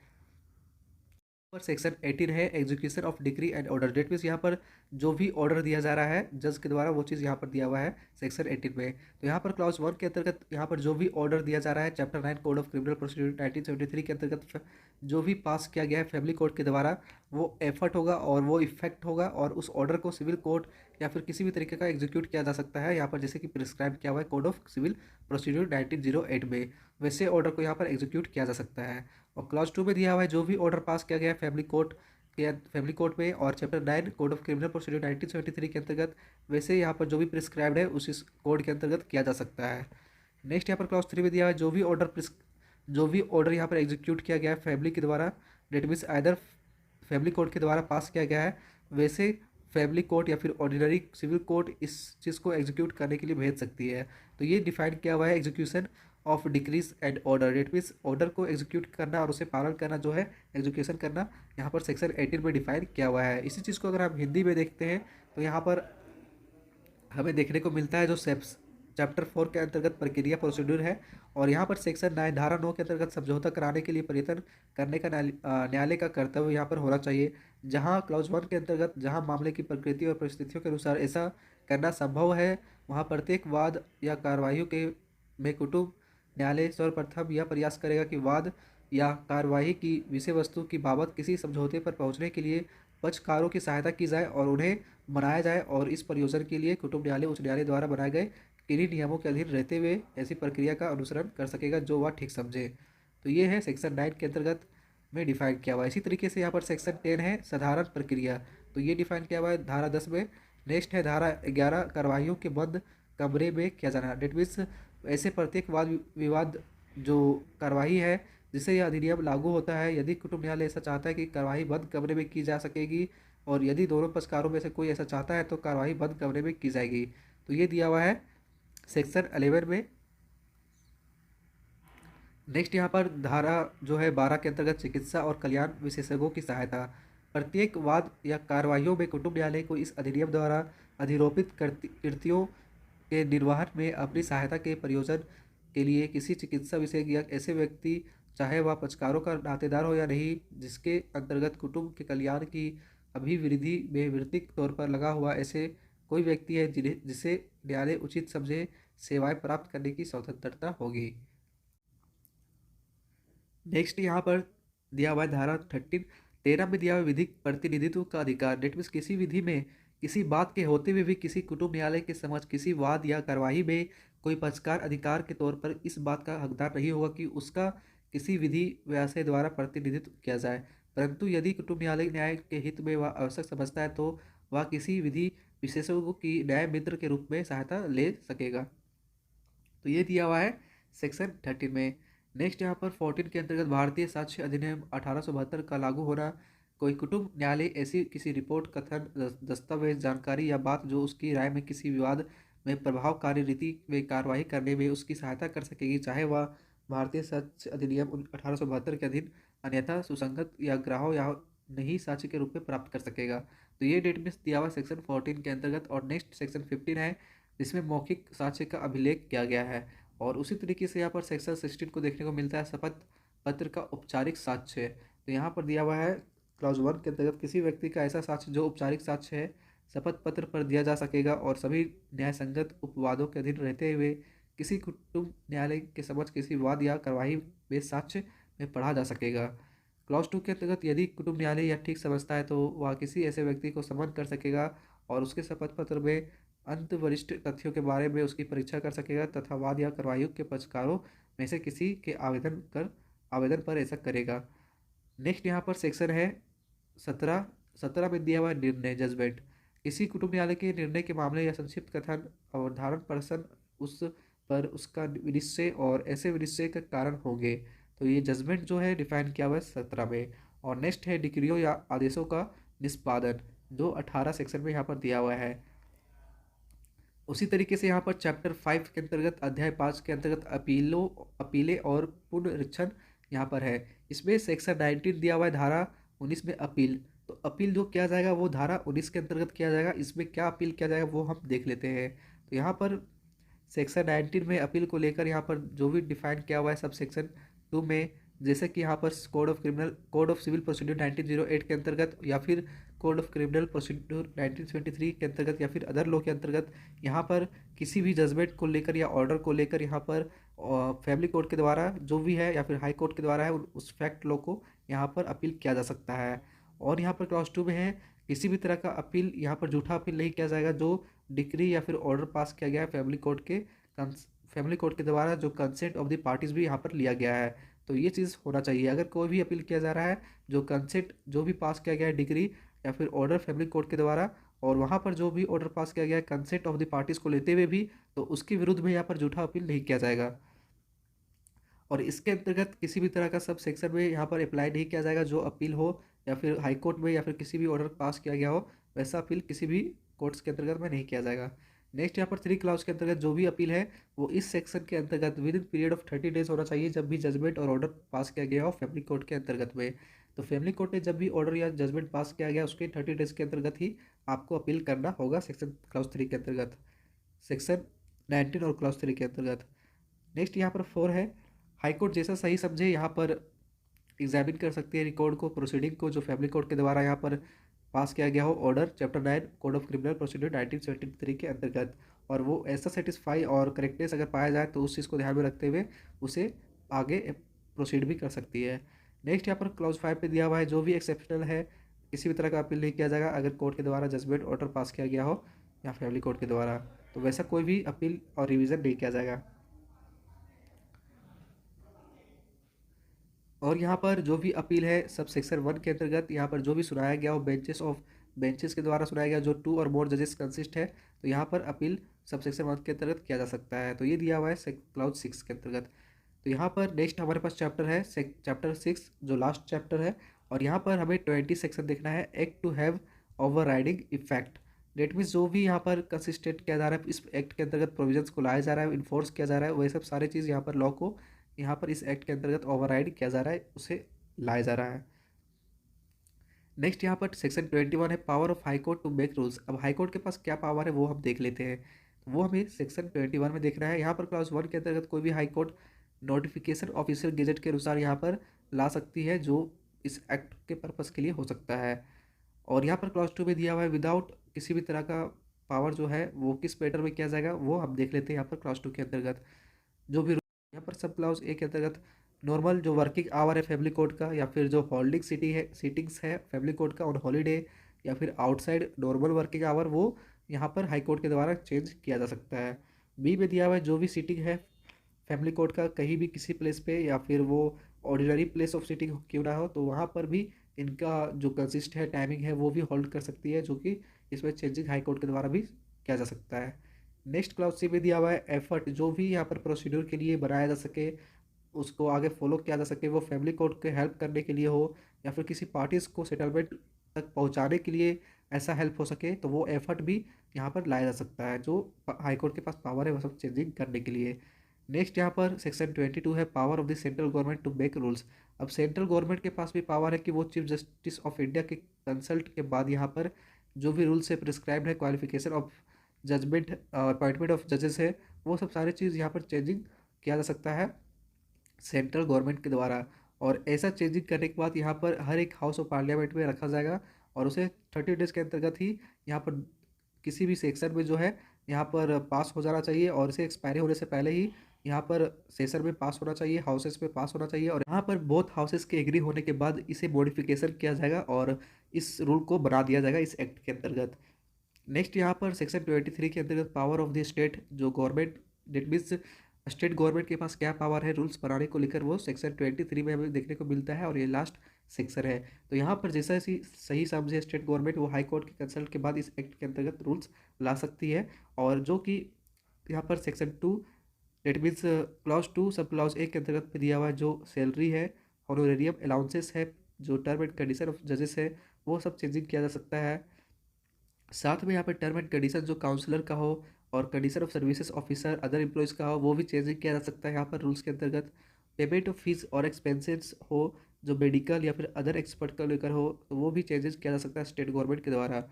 पर सेक्शन 18 है execution of decree and order. Date means यहाँ पर जो भी ऑर्डर दिया जा रहा है जज के द्वारा वो चीज़ यहाँ पर दिया हुआ है सेक्शन 18 में। तो यहाँ पर क्लॉज 1 के अंतर्गत यहाँ पर जो भी ऑर्डर दिया जा रहा है chapter 9 code of criminal procedure 1973 के अंतर्गत जो भी पास किया गया है फैमिली कोर्ट के द्वारा वो एफर्ट होगा और वो इफेक्ट होगा और उस ऑर्डर को सिविल कोर्ट या फिर किसी भी तरीके का एग्जीक्यूट किया जा सकता है यहाँ पर, जैसे कि प्रिस्क्राइब किया हुआ है कोड ऑफ सिविल प्रोसीड्यूर 1908 में, वैसे ऑर्डर को यहाँ पर एग्जीक्यूट किया जा सकता है। और क्लॉज 2 में दिया हुआ है जो भी ऑर्डर पास किया गया है फैमिली कोर्ट में और chapter 9 code of criminal procedure 1973 के अंतर्गत, वैसे यहाँ पर जो भी प्रिस्क्राइब्ड है उसी कोड के अंतर्गत किया जा सकता है। नेक्स्ट यहाँ पर क्लॉज 3 में दिया हुआ है जो भी ऑर्डर यहाँ पर एग्जीक्यूट किया गया है फैमिली के द्वारा, that means either family court के द्वारा पास किया गया है, वैसे फैमिली कोर्ट या फिर ऑर्डिनरी सिविल कोर्ट इस चीज़ को एग्जीक्यूट करने के लिए भेज सकती है। तो ये डिफाइन किया हुआ है execution of decrease and order. That means order को एग्जीक्यूट करना और उसे पालन करना जो है एग्जीक्यूशन करना यहाँ पर सेक्शन 18 में डिफाइन किया हुआ है। इसी चीज़ को अगर हम हिंदी में देखते हैं तो यहाँ पर हमें देखने को मिलता है जो चैप्टर 4 के अंतर्गत प्रक्रिया प्रोसीड्यूर है और यहाँ पर सेक्शन 9 धारा 9 के अंतर्गत समझौता कराने के लिए प्रयत्न करने का न्यायालय का कर्तव्य यहाँ पर होना चाहिए। जहाँ क्लॉज 1 के अंतर्गत जहाँ मामले की प्रकृति और परिस्थितियों के अनुसार ऐसा करना संभव है वहाँ प्रत्येक वाद या कार्रवाइयों के में कुटुंब न्यायालय सर्वप्रथम यह प्रयास करेगा कि वाद या कार्यवाही की विषय वस्तु की बाबत किसी समझौते पर पहुंचने के लिए पक्षकारों की सहायता की जाए और उन्हें मनाया जाए और इस प्रयोजन के लिए कुटुंब न्यायालय उच्च न्यायालय द्वारा बनाए गए किन्हीं नियमों के अधीन रहते हुए ऐसी प्रक्रिया का अनुसरण कर सकेगा जो वह ठीक समझे। तो ये है सेक्शन 9 के अंतर्गत में डिफाइन किया हुआ है। इसी तरीके से यहाँ पर सेक्शन 10 है साधारण प्रक्रिया, तो ये डिफाइन किया हुआ है धारा 10 में। नेक्स्ट है धारा 11 कार्रवाइयों के बंद कमरे में किया जाना। डेट मीन्स ऐसे प्रत्येक वाद विवाद जो कार्रवाई है जिससे यह अधिनियम लागू होता है, यदि कुटुंब न्यायालय ऐसा चाहता है कि कार्रवाई बंद कमरे में की जा सकेगी और यदि दोनों पक्षकारों में से कोई ऐसा चाहता है तो कार्रवाई बंद कमरे में की जाएगी। तो ये दिया हुआ है सेक्शन 11 में। नेक्स्ट यहाँ पर धारा जो है 12 के अंतर्गत चिकित्सा और कल्याण विशेषज्ञों की सहायता। प्रत्येक वाद या कार्रवाइयों में कुटुंब न्यायालय को इस अधिनियम द्वारा अधिरोपित कृतियों के निर्वहन में अपनी सहायता के प्रयोजन के लिए किसी चिकित्सा विशेषज्ञ या ऐसे व्यक्ति, चाहे वह पक्षकारों का नातेदार हो या नहीं, जिसके अंतर्गत कुटुंब के कल्याण की अभिवृद्धि में वृत्तिक तौर पर लगा हुआ ऐसे कोई व्यक्ति है जिसे न्यायालय उचित समझे, सेवाएं प्राप्त करने की स्वतंत्रता होगी। नेक्स्ट यहाँ पर दिया हुआ है धारा 13 में दिया हुआ विधिक प्रतिनिधित्व का अधिकार। डेट मीन्स किसी विधि में किसी बात के होते हुए भी किसी कुटुंब न्यायालय के समक्ष किसी वाद या कार्यवाही में कोई पक्षकार अधिकार के तौर पर इस बात का हकदार नहीं होगा कि उसका किसी विधि व्यवसाय द्वारा प्रतिनिधित्व किया जाए, परंतु यदि कुटुंब न्यायालय न्याय के हित में वह आवश्यक समझता है तो वह किसी विधि विशेषज्ञों की न्याय मित्र के रूप में सहायता ले सकेगा। तो ये दिया हुआ है सेक्शन 13 में। नेक्स्ट यहाँ पर 14 के अंतर्गत भारतीय साक्ष्य अधिनियम 1872 का लागू होना। कोई कुटुंब न्यायालय ऐसी किसी रिपोर्ट, कथन, दस्तावेज, जानकारी या बात जो उसकी राय में किसी विवाद में प्रभावकारी रीति में कार्रवाई करने में उसकी सहायता कर सकेगी, चाहे वह भारतीय साक्ष्य अधिनियम 1872 के अधीन अन्यथा सुसंगत या ग्राह्य या नहीं साक्ष्य के रूप में प्राप्त कर सकेगा। तो ये डेट में दिया हुआ सेक्शन 14 के अंतर्गत। और नेक्स्ट सेक्शन 15 है जिसमें मौखिक साक्ष्य का अभिलेख किया गया है। और उसी तरीके से यहाँ पर सेक्शन 16 को देखने को मिलता है शपथ पत्र का औपचारिक साक्ष्य। तो यहाँ पर दिया हुआ है क्लॉज 1 के अंतर्गत किसी व्यक्ति का ऐसा साक्ष्य जो औपचारिक साक्ष्य है शपथ पत्र पर दिया जा सकेगा और सभी न्याय संगत उपवादों के अधीन रहते हुए किसी कुटुंब न्यायालय के समक्ष किसी वाद या कार्यवाही में साक्ष्य में पढ़ा जा सकेगा। क्लॉज 2 के अंतर्गत यदि कुटुंब न्यायालय यह ठीक समझता है तो वह किसी ऐसे व्यक्ति को समन कर सकेगा और उसके शपथ पत्र में अंत वरिष्ठ तथ्यों के बारे में उसकी परीक्षा कर सकेगा तथा वाद या कार्यवाही के पक्षकारों में से किसी के आवेदन पर ऐसा करेगा। नेक्स्ट यहाँ पर सेक्शन है 17 में दिया हुआ निर्णय जजमेंट। किसी कुटुंब न्यायालय के निर्णय के मामले या संक्षिप्त कथन अवधारण पर्सन उस पर उसका विनिश्चय और ऐसे विनिश्चय का कारण होंगे। तो ये जजमेंट जो है डिफाइन किया हुआ है 17 में। और नेक्स्ट है डिक्रियों या आदेशों का निष्पादन जो 18 सेक्शन में यहाँ पर दिया हुआ है। उसी तरीके से यहाँ पर चैप्टर 5 के अंतर्गत अध्याय 5 के अंतर्गत अपीलें और पुनरीक्षण यहाँ पर है। इसमें सेक्शन 19 दिया हुआ है धारा 19 में अपील। तो अपील जो किया जाएगा वो धारा 19 के अंतर्गत किया जाएगा। इसमें क्या अपील किया जाएगा वो हम देख लेते हैं। तो यहाँ पर सेक्शन 19 में अपील को लेकर यहाँ पर जो भी डिफाइन किया हुआ है सब सेक्शन 2 में जैसे कि यहाँ पर कोड ऑफ सिविल प्रोसीड्यूर 1908 के अंतर्गत, या फिर कोड ऑफ क्रिमिनल प्रोसीड्यूर 1973 के अंतर्गत, या फिर अदर लॉ के अंतर्गत यहाँ पर किसी भी जजमेंट को लेकर या ऑर्डर को लेकर यहाँ पर फैमिली कोर्ट के द्वारा जो भी है या फिर हाई कोर्ट के द्वारा है उस फैक्ट लॉ को यहाँ पर अपील किया जा सकता है। और यहाँ पर क्लॉज 2 में है, किसी भी तरह का अपील यहाँ पर झूठा अपील नहीं किया जाएगा जो डिक्री या फिर ऑर्डर पास किया गया है फैमिली कोर्ट के द्वारा, जो कंसेंट ऑफ द पार्टीज भी यहाँ पर लिया गया है। तो ये चीज़ होना चाहिए। अगर कोई भी अपील किया जा रहा है जो कंसेंट जो भी पास किया गया है डिग्री या फिर ऑर्डर फैमिली कोर्ट के द्वारा, और वहाँ पर जो भी ऑर्डर पास किया गया है कंसेंट ऑफ द पार्टीज को लेते हुए भी, तो उसके विरुद्ध में यहाँ पर झूठा अपील नहीं किया जाएगा। और इसके अंतर्गत किसी भी तरह का सब सेक्शन में यहाँ पर अप्लाई नहीं किया जाएगा जो अपील हो या फिर हाई कोर्ट में या फिर किसी भी ऑर्डर पास किया गया हो, वैसा अपील किसी भी कोर्ट्स के अंतर्गत में नहीं किया जाएगा। नेक्स्ट यहाँ पर 3 क्लाउज के अंतर्गत जो भी अपील है वो इस सेक्शन के अंतर्गत with in period of 30 days होना चाहिए जब भी जजमेंट और ऑर्डर पास किया गया हो फैमिली कोर्ट के अंतर्गत में। तो फैमिली कोर्ट ने जब भी ऑर्डर या जजमेंट पास किया गया उसके 30 डेज के अंतर्गत ही आपको अपील करना होगा सेक्शन क्लाउज 3 के अंतर्गत, सेक्शन 19 और क्लाउज 3 के अंतर्गत। नेक्स्ट यहाँ पर 4 है, हाईकोर्ट जैसा सही समझे यहाँ पर एग्जामिन कर सकती है रिकॉर्ड को, प्रोसीडिंग को जो फैमिली कोर्ट के द्वारा यहाँ पर पास किया गया हो order chapter 9 code of criminal procedure 1973 के अंतर्गत, और वो ऐसा सेटिस्फाई और करेक्टनेस अगर पाया जाए तो उस चीज़ को ध्यान में रखते हुए उसे आगे प्रोसीड भी कर सकती है। नेक्स्ट यहाँ पर क्लॉज 5 पे दिया हुआ है, जो भी एक्सेप्शनल है किसी भी तरह का अपील नहीं किया जाएगा अगर कोर्ट के द्वारा जजमेंट ऑर्डर पास किया गया हो या फैमिली कोर्ट के द्वारा, तो वैसा कोई भी अपील और रिवीजन नहीं किया जाएगा। और यहाँ पर जो भी अपील है सब सेक्शन 1 के अंतर्गत यहाँ पर जो भी सुनाया गया हो बेंचेस के द्वारा सुनाया गया जो 2 और मोर जजेस कंसिस्ट है, तो यहाँ पर अपील सब सेक्शन 1 के अंतर्गत किया जा सकता है। तो ये दिया हुआ है क्लाउज 6 के अंतर्गत। तो यहाँ पर नेक्स्ट हमारे पास चैप्टर है चैप्टर 6 जो लास्ट चैप्टर है, और यहाँ पर हमें 20 सेक्शन देखना है, act to have overriding effect. That means जो भी यहाँ पर कंसिस्टेंट किया जा रहा है इस एक्ट के अंतर्गत प्रोविजंस को लाया जा रहा है, इन्फोर्स किया जा रहा है, वही सब सारी चीज़ यहाँ पर लॉ को यहाँ पर इस एक्ट के अंतर्गत ओवरराइड किया जा रहा है, उसे लाया जा रहा है। नेक्स्ट यहाँ पर सेक्शन 21 है, power of high court to make rules. अब हाई कोर्ट के पास क्या पावर है वो हम देख लेते हैं, तो वो हमें सेक्शन 21 में देखना है। यहाँ पर क्लास 1 के अंतर्गत कोई भी high court notification official gazette के अनुसार यहाँ पर ला सकती है जो इस एक्ट के पर्पज़ के लिए हो सकता है। और यहाँ पर क्लास 2 में दिया हुआ है विदाउट किसी भी तरह का पावर जो है वो किस मैटर में किया जाएगा वो हम देख लेते हैं। यहाँ पर क्लास 2 के अंतर्गत जो भी यहाँ पर सब क्लाउज ए के अंतर्गत नॉर्मल जो वर्किंग आवर है फैमिली कोर्ट का, या फिर जो होल्डिंग सीटिंग्स है फैमिली कोर्ट का ऑन हॉलीडे, या फिर आउटसाइड नॉर्मल वर्किंग आवर, वो यहाँ पर हाई कोर्ट के द्वारा चेंज किया जा सकता है। बी में दिया हुआ है जो भी सीटिंग है फैमिली कोर्ट का कहीं भी किसी प्लेस पे, या फिर वो ऑर्डिनरी प्लेस ऑफ सीटिंग क्यों ना हो, तो वहाँ पर भी इनका जो कंसिस्ट है टाइमिंग है वो भी होल्ड कर सकती है, जो कि इसमें चेंजिंग हाई कोर्ट के द्वारा भी किया जा सकता है। नेक्स्ट क्लाउज सी में दिया हुआ है एफर्ट, जो भी यहाँ पर प्रोसीड्यूर के लिए बनाया जा सके उसको आगे फॉलो किया जा सके, वो फैमिली कोर्ट के हेल्प करने के लिए हो या फिर किसी पार्टीज को सेटलमेंट तक पहुँचाने के लिए ऐसा हेल्प हो सके, तो वो एफर्ट भी यहाँ पर लाया जा सकता है जो हाई कोर्ट के पास पावर है वो सब चेंजिंग करने के लिए। नेक्स्ट यहाँ पर सेक्शन 22 है, power of the central government to make rules. अब सेंट्रल गवर्नमेंट के पास भी पावर है कि वो चीफ जस्टिस ऑफ इंडिया के कंसल्ट के बाद यहाँ पर जो भी रूल्स है प्रिस्क्राइब्ड है, qualification of judgement appointment of जजेस है, वो सब सारी चीज़ यहाँ पर चेंजिंग किया जा सकता है सेंट्रल गवर्नमेंट के द्वारा। और ऐसा चेंजिंग करने के बाद यहाँ पर हर एक हाउस ऑफ पार्लियामेंट में रखा जाएगा, और उसे 30 डेज के अंतर्गत ही यहाँ पर किसी भी सेक्शन में जो है यहाँ पर पास हो जाना चाहिए, और इसे एक्सपायरी होने से पहले ही यहाँ पर सेशन में पास होना चाहिए, हाउसेस में पास होना चाहिए, और यहाँ पर बोथ हाउसेस के एग्री होने के बाद इसे मॉडिफिकेशन किया जाएगा और इस रूल को बना दिया जाएगा इस एक्ट के अंतर्गत। नेक्स्ट यहाँ पर सेक्शन 23 के अंतर्गत पावर ऑफ द स्टेट, जो government that means state government के पास क्या पावर है रूल्स बनाने को लेकर, वो सेक्शन 23 में हमें देखने को मिलता है, और ये लास्ट सेक्शन है। तो यहाँ पर जैसा सही समझे स्टेट गवर्नमेंट वो हाई कोर्ट के कंसल्ट के बाद इस एक्ट के अंतर्गत रूल्स ला सकती है, और जो कि यहाँ पर सेक्शन 2 डेट मीन्स क्लाउज 2 सब क्लाउज ए के अंतर्गत पे दिया हुआ है, जो सैलरी है, ऑनोरेरियम अलाउंसेस है, जो टर्म एंड कंडीशन ऑफ जजेस है, वो सब चेंजिंग किया जा सकता है। साथ में यहाँ पे टर्म एंड कंडीशन जो काउंसलर का हो और condition of services officer other employees का हो वो भी चेंजिंग किया जा सकता है यहाँ पर रूल्स के अंतर्गत। पेमेंट ऑफ फीस और एक्सपेंसेस हो जो मेडिकल या फिर अदर एक्सपर्ट का लेकर हो, तो वो भी चेंजेस किया जा सकता है स्टेट गवर्नमेंट के द्वारा।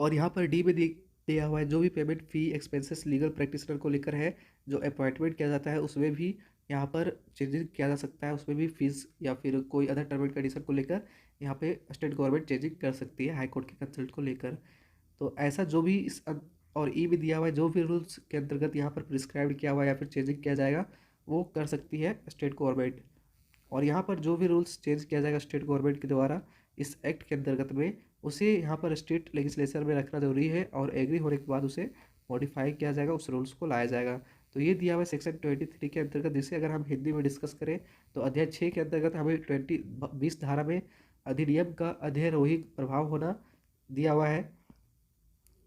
और यहाँ पर डी में दिया हुआ है जो भी पेमेंट फ़ी एक्सपेंसेस लीगल प्रैक्टिशनर को लेकर है जो अपॉइंटमेंट किया जाता है उसमें भी यहाँ पर चेंजिंग किया जा सकता है, उसमें भी फीस या फिर कोई अदर टर्म एंड कंडीशन को लेकर यहाँ पे स्टेट गवर्नमेंट चेंजिंग कर सकती है हाई कोर्ट के कंसल्ट को लेकर। तो ऐसा जो भी और ई भी दिया हुआ है, जो भी रूल्स के अंतर्गत यहाँ पर प्रिस्क्राइब किया हुआ है या फिर चेंजिंग किया जाएगा वो कर सकती है स्टेट गवर्नमेंट। और यहाँ पर जो भी रूल्स चेंज किया जाएगा स्टेट गवर्नमेंट के द्वारा इस एक्ट के अंतर्गत में, उसे यहाँ पर स्टेट लेजिस्लेचर में रखना जरूरी है और एग्री होने के बाद उसे मॉडिफाई किया जाएगा, उस रूल्स को लाया जाएगा। तो ये दिया हुआ है सेक्शन 23 के अंतर्गत, जिसे अगर हम हिंदी में डिस्कस करें तो अध्याय 6 के अंतर्गत हमें 20 धारा में अधिनियम का अध्ययनोही प्रभाव होना दिया हुआ है।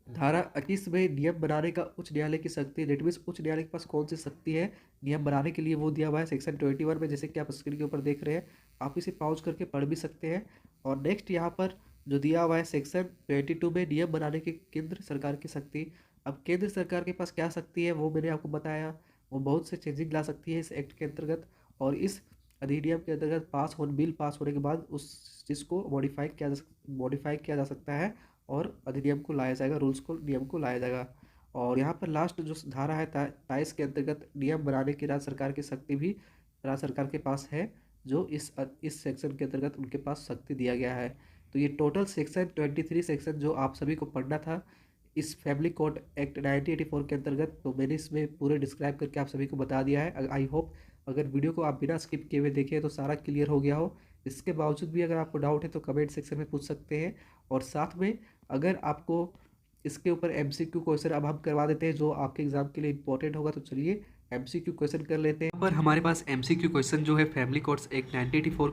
धारा 21 में नियम बनाने का उच्च न्यायालय की शक्ति, डेट मीन्स उच्च न्यायालय के पास कौन सी शक्ति है नियम बनाने के लिए, वो दिया हुआ है सेक्शन 21 में, जैसे कि आप स्क्रीन के ऊपर देख रहे हैं। आप इसे पॉज करके पढ़ भी सकते हैं। और नेक्स्ट यहाँ पर जो दिया हुआ है सेक्शन 22 में नियम बनाने की केंद्र सरकार की शक्ति। अब केंद्र सरकार के पास क्या शक्ति है वो मैंने आपको बताया, वो बहुत से चेंजिंग ला सकती है इस एक्ट के अंतर्गत, और इस अधिनियम के अंतर्गत बिल पास होने के बाद उस चीज़ को मॉडिफाई किया जा सकता है और अधिनियम को लाया जाएगा, रूल्स को नियम को लाया जाएगा। और यहाँ पर लास्ट जो धारा है 23 के अंतर्गत नियम बनाने की राज्य सरकार की शक्ति भी राज्य सरकार के पास है, जो इस सेक्शन के अंतर्गत उनके पास शक्ति दिया गया है। तो ये टोटल सेक्शन 23 सेक्शन जो आप सभी को पढ़ना था इस फैमिली कोर्ट एक्ट 1984 के अंतर्गत, तो मैंने इसमें पूरे डिस्क्राइब करके आप सभी को बता दिया है। आई होप अगर वीडियो को आप बिना स्किप किए हुए देखें तो सारा क्लियर हो गया हो। इसके बावजूद भी अगर आपको डाउट है तो कमेंट सेक्शन में पूछ सकते हैं। और साथ में अगर आपको इसके ऊपर एमसीक्यू क्वेश्चन अब हम करवा देते हैं जो आपके एग्जाम के लिए इंपॉर्टेंट होगा, तो चलिए एमसीक्यू क्वेश्चन कर लेते हैं। यहाँ पर हमारे पास एमसीक्यू क्वेश्चन जो है फैमिली कोर्ट्स एक्ट 1984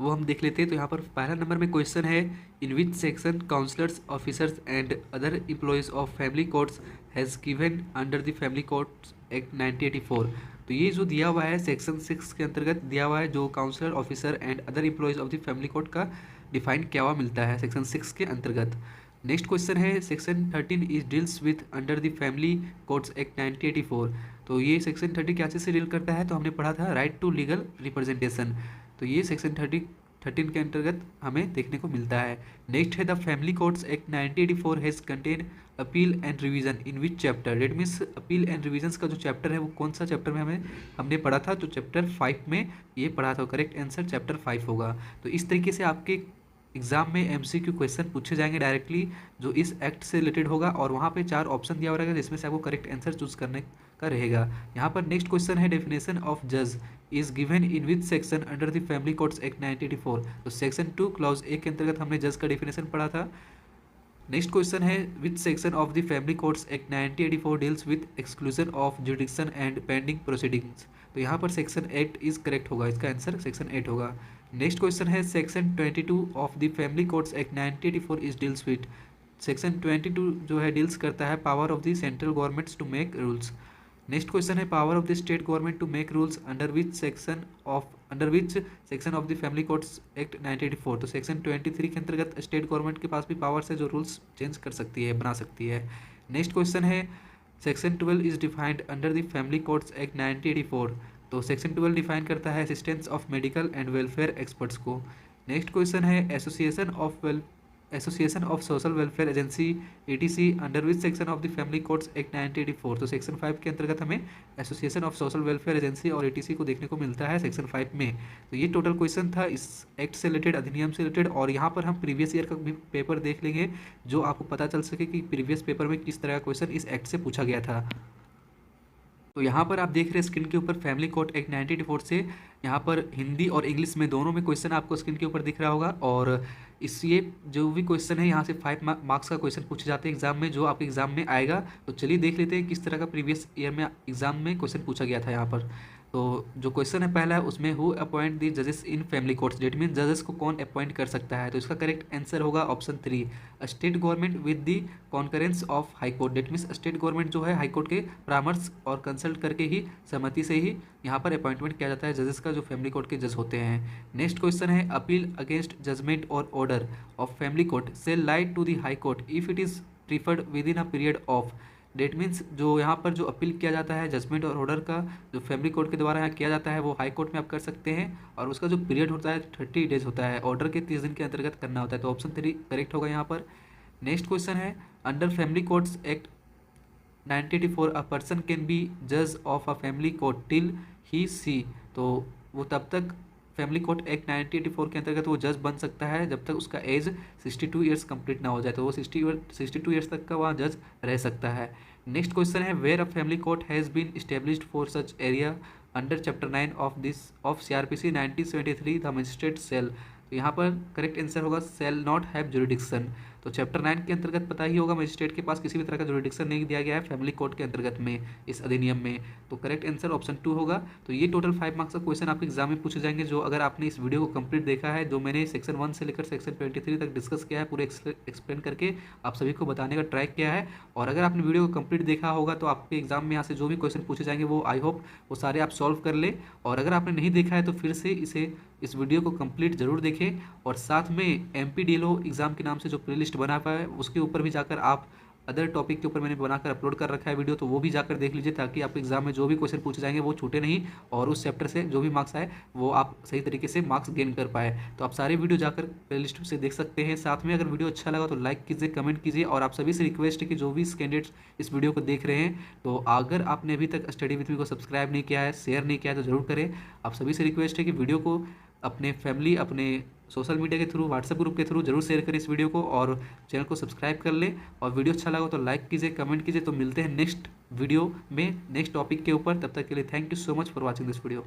वो हम देख लेते हैं। तो यहाँ पर पहला नंबर में क्वेश्चन है, in which section counsellors officers and other employees of family courts has given under the family courts act 1984। तो ये जो दिया हुआ है सेक्शन 6 के अंतर्गत दिया हुआ है, जो counsellor officer and other employees of the family court का डिफाइन क्या हुआ मिलता है सेक्शन 6 के अंतर्गत। नेक्स्ट क्वेश्चन है, section 13 is deals with under the family courts act 1984। तो ये सेक्शन 30 क्या चीज़ से डील करता है, तो हमने पढ़ा था राइट टू लीगल रिप्रेजेंटेशन। तो ये सेक्शन 13 के अंतर्गत हमें देखने को मिलता है। नेक्स्ट है, the family courts act 1984 has contain appeal and revision in which chapter. That means appeal and revisions का जो चैप्टर है वो कौन सा चैप्टर में हमने पढ़ा था, तो चैप्टर 5 में ये पढ़ा था। करेक्ट आंसर चैप्टर 5 होगा। तो इस तरीके से आपके एग्जाम में एमसीक्यू क्वेश्चन पूछे जाएंगे डायरेक्टली जो इस एक्ट से रिलेटेड होगा, और वहाँ पे 4 ऑप्शन दिया हुआ रहेगा जिसमें से आपको करेक्ट आंसर चूज करने का रहेगा। यहाँ पर नेक्स्ट क्वेश्चन है, डेफिनेशन ऑफ जज is given in which section under the family courts act 1984। तो सेक्शन 2 क्लॉज ए के अंतर्गत हमने जज का डेफिनेशन पढ़ा था। नेक्स्ट क्वेश्चन है, विच section of the family courts act 1984 deals with exclusion of जुडिक्शन and pending proceedings. तो यहाँ पर सेक्शन 8 इज करेक्ट होगा, इसका आंसर सेक्शन 8 होगा। नेक्स्ट क्वेश्चन है, section 22 of the family courts act 1984 is deals with. Section 22 जो है डील्स करता है power of the central governments to make rules. Next question है, power of the state government to make rules under which section of the family courts act 1984। तो section 23 के अंतर्गत state government के पास भी पावर्स है जो रूल्स चेंज कर सकती है, बना सकती है। नेक्स्ट क्वेश्चन है, section 12 is defined under the family courts act 1984। तो सेक्शन 12 डिफाइन करता है assistance of medical and welfare experts को। नेक्स्ट क्वेश्चन है, association of social welfare agency etc under which section of the family courts act 1984। तो section 5 के अंतर्गत हमें association of social welfare agency और एटीसी को देखने को मिलता है सेक्शन 5 में। तो ये टोटल क्वेश्चन था इस एक्ट से रिलेटेड, अधिनियम से रिलेटेड। और यहाँ पर हम प्रीवियस ईयर का भी पेपर देख लेंगे जो आपको पता चल सके कि प्रीवियस पेपर में किस तरह का क्वेश्चन इस एक्ट से पूछा गया था। तो यहाँ पर आप देख रहे हैं स्क्रीन के ऊपर फैमिली कोर्ट एक्ट 1984 से यहाँ पर हिंदी और इंग्लिश में दोनों में क्वेश्चन आपको स्क्रीन के ऊपर दिख रहा होगा। और इस ये जो भी क्वेश्चन है यहाँ से 5 मार्क्स का क्वेश्चन पूछे जाते हैं एग्जाम में, जो आपके एग्जाम में आएगा। तो चलिए देख लेते हैं किस तरह का प्रीवियस ईयर में एग्जाम में क्वेश्चन पूछा गया था यहाँ पर। तो जो क्वेश्चन है पहला है उसमें, हु अपॉइंट द जजेस in family courts. That mean जजेस को कौन अपॉइंट कर सकता है, तो इसका करेक्ट आंसर होगा option 3, state government with the concurrence of high court. That means state government जो है हाई कोर्ट के परामर्श और कंसल्ट करके ही, सहमति से ही यहाँ पर अपॉइंटमेंट किया जाता है जजेस का, जो फैमिली कोर्ट के जज होते हैं। नेक्स्ट क्वेश्चन है, अपील अगेंस्ट जजमेंट और order of family court shall light to the high court if it is preferred within a period of. That means जो यहाँ पर जो अपील किया जाता है जजमेंट और ऑर्डर का, जो फैमिली कोर्ट के द्वारा यहाँ किया जाता है, वो हाई कोर्ट में आप कर सकते हैं, और उसका जो पीरियड होता है 30 डेज होता है, ऑर्डर के 30 दिन के अंतर्गत करना होता है। तो ऑप्शन 3 करेक्ट होगा यहाँ पर। नेक्स्ट क्वेश्चन है, under family courts act 1984 a person can be जज of a family court till he see, तो वो तब तक फैमिली कोर्ट एक्ट 1984 के अंतर्गत वो जज बन सकता है जब तक उसका एज 62 ईयर्स कंप्लीट ना हो जाए, तो वो 62 ईयर्स तक का वहाँ जज रह सकता है। नेक्स्ट क्वेश्चन है where a family court has been established for such area under chapter 9 of this of CrPC 1973 the magistrate shall, तो यहाँ पर करेक्ट आंसर होगा सेल नॉट हैव जुरिडिक्शन। तो चैप्टर 9 के अंतर्गत पता ही होगा मजिस्ट्रेट के पास किसी भी तरह का जुरिडिक्शन नहीं दिया गया है फैमिली कोर्ट के अंतर्गत में इस अधिनियम में, तो करेक्ट आंसर ऑप्शन 2 होगा। तो ये टोटल 5 मार्क्स का क्वेश्चन आपके एग्जाम में पूछे जाएंगे, जो अगर आपने इस वीडियो को कंप्लीट देखा है, जो मैंने सेक्शन 1 से लेकर सेक्शन 23 तक डिस्कस किया है, पूरे एक्सप्लेन करके आप सभी को बताने का ट्राई किया है, और अगर आपने वीडियो को कंप्लीट देखा होगा तो आपके एग्जाम में यहाँ से जो भी क्वेश्चन पूछे जाएंगे वो आई होप वो सारे आप सॉल्व कर ले। और अगर आपने नहीं देखा है तो फिर से इस वीडियो को कंप्लीट जरूर देखें, और साथ में MPDLO एग्जाम के नाम से जो प्लेलिस्ट बना हुआ है उसके ऊपर भी जाकर आप अदर टॉपिक के ऊपर मैंने बनाकर अपलोड कर रखा है वीडियो, तो वो भी जाकर देख लीजिए ताकि आपके एग्जाम में जो भी क्वेश्चन पूछे जाएंगे वो छूटे नहीं, और उस चैप्टर से जो भी मार्क्स आए वो आप सही तरीके से मार्क्स गेन कर पाए। तो आप सारे वीडियो जाकर प्लेलिस्ट से देख सकते हैं। साथ में अगर वीडियो अच्छा लगा तो लाइक कीजिए, कमेंट कीजिए, और आप सभी से रिक्वेस्ट है कि जो भी कैंडिडेट्स इस वीडियो को देख रहे हैं, तो अगर आपने अभी तक स्टडी विथ मी को सब्सक्राइब नहीं किया है, शेयर नहीं किया है, तो जरूर करें। आप सभी से रिक्वेस्ट है कि वीडियो को अपने फैमिली, अपने सोशल मीडिया के थ्रू, व्हाट्सएप ग्रुप के थ्रू जरूर शेयर करें इस वीडियो को, और चैनल को सब्सक्राइब कर लें, और वीडियो अच्छा लगा तो लाइक कीजिए, कमेंट कीजिए। तो मिलते हैं नेक्स्ट वीडियो में नेक्स्ट टॉपिक के ऊपर, तब तक के लिए thank you so much for watching this video.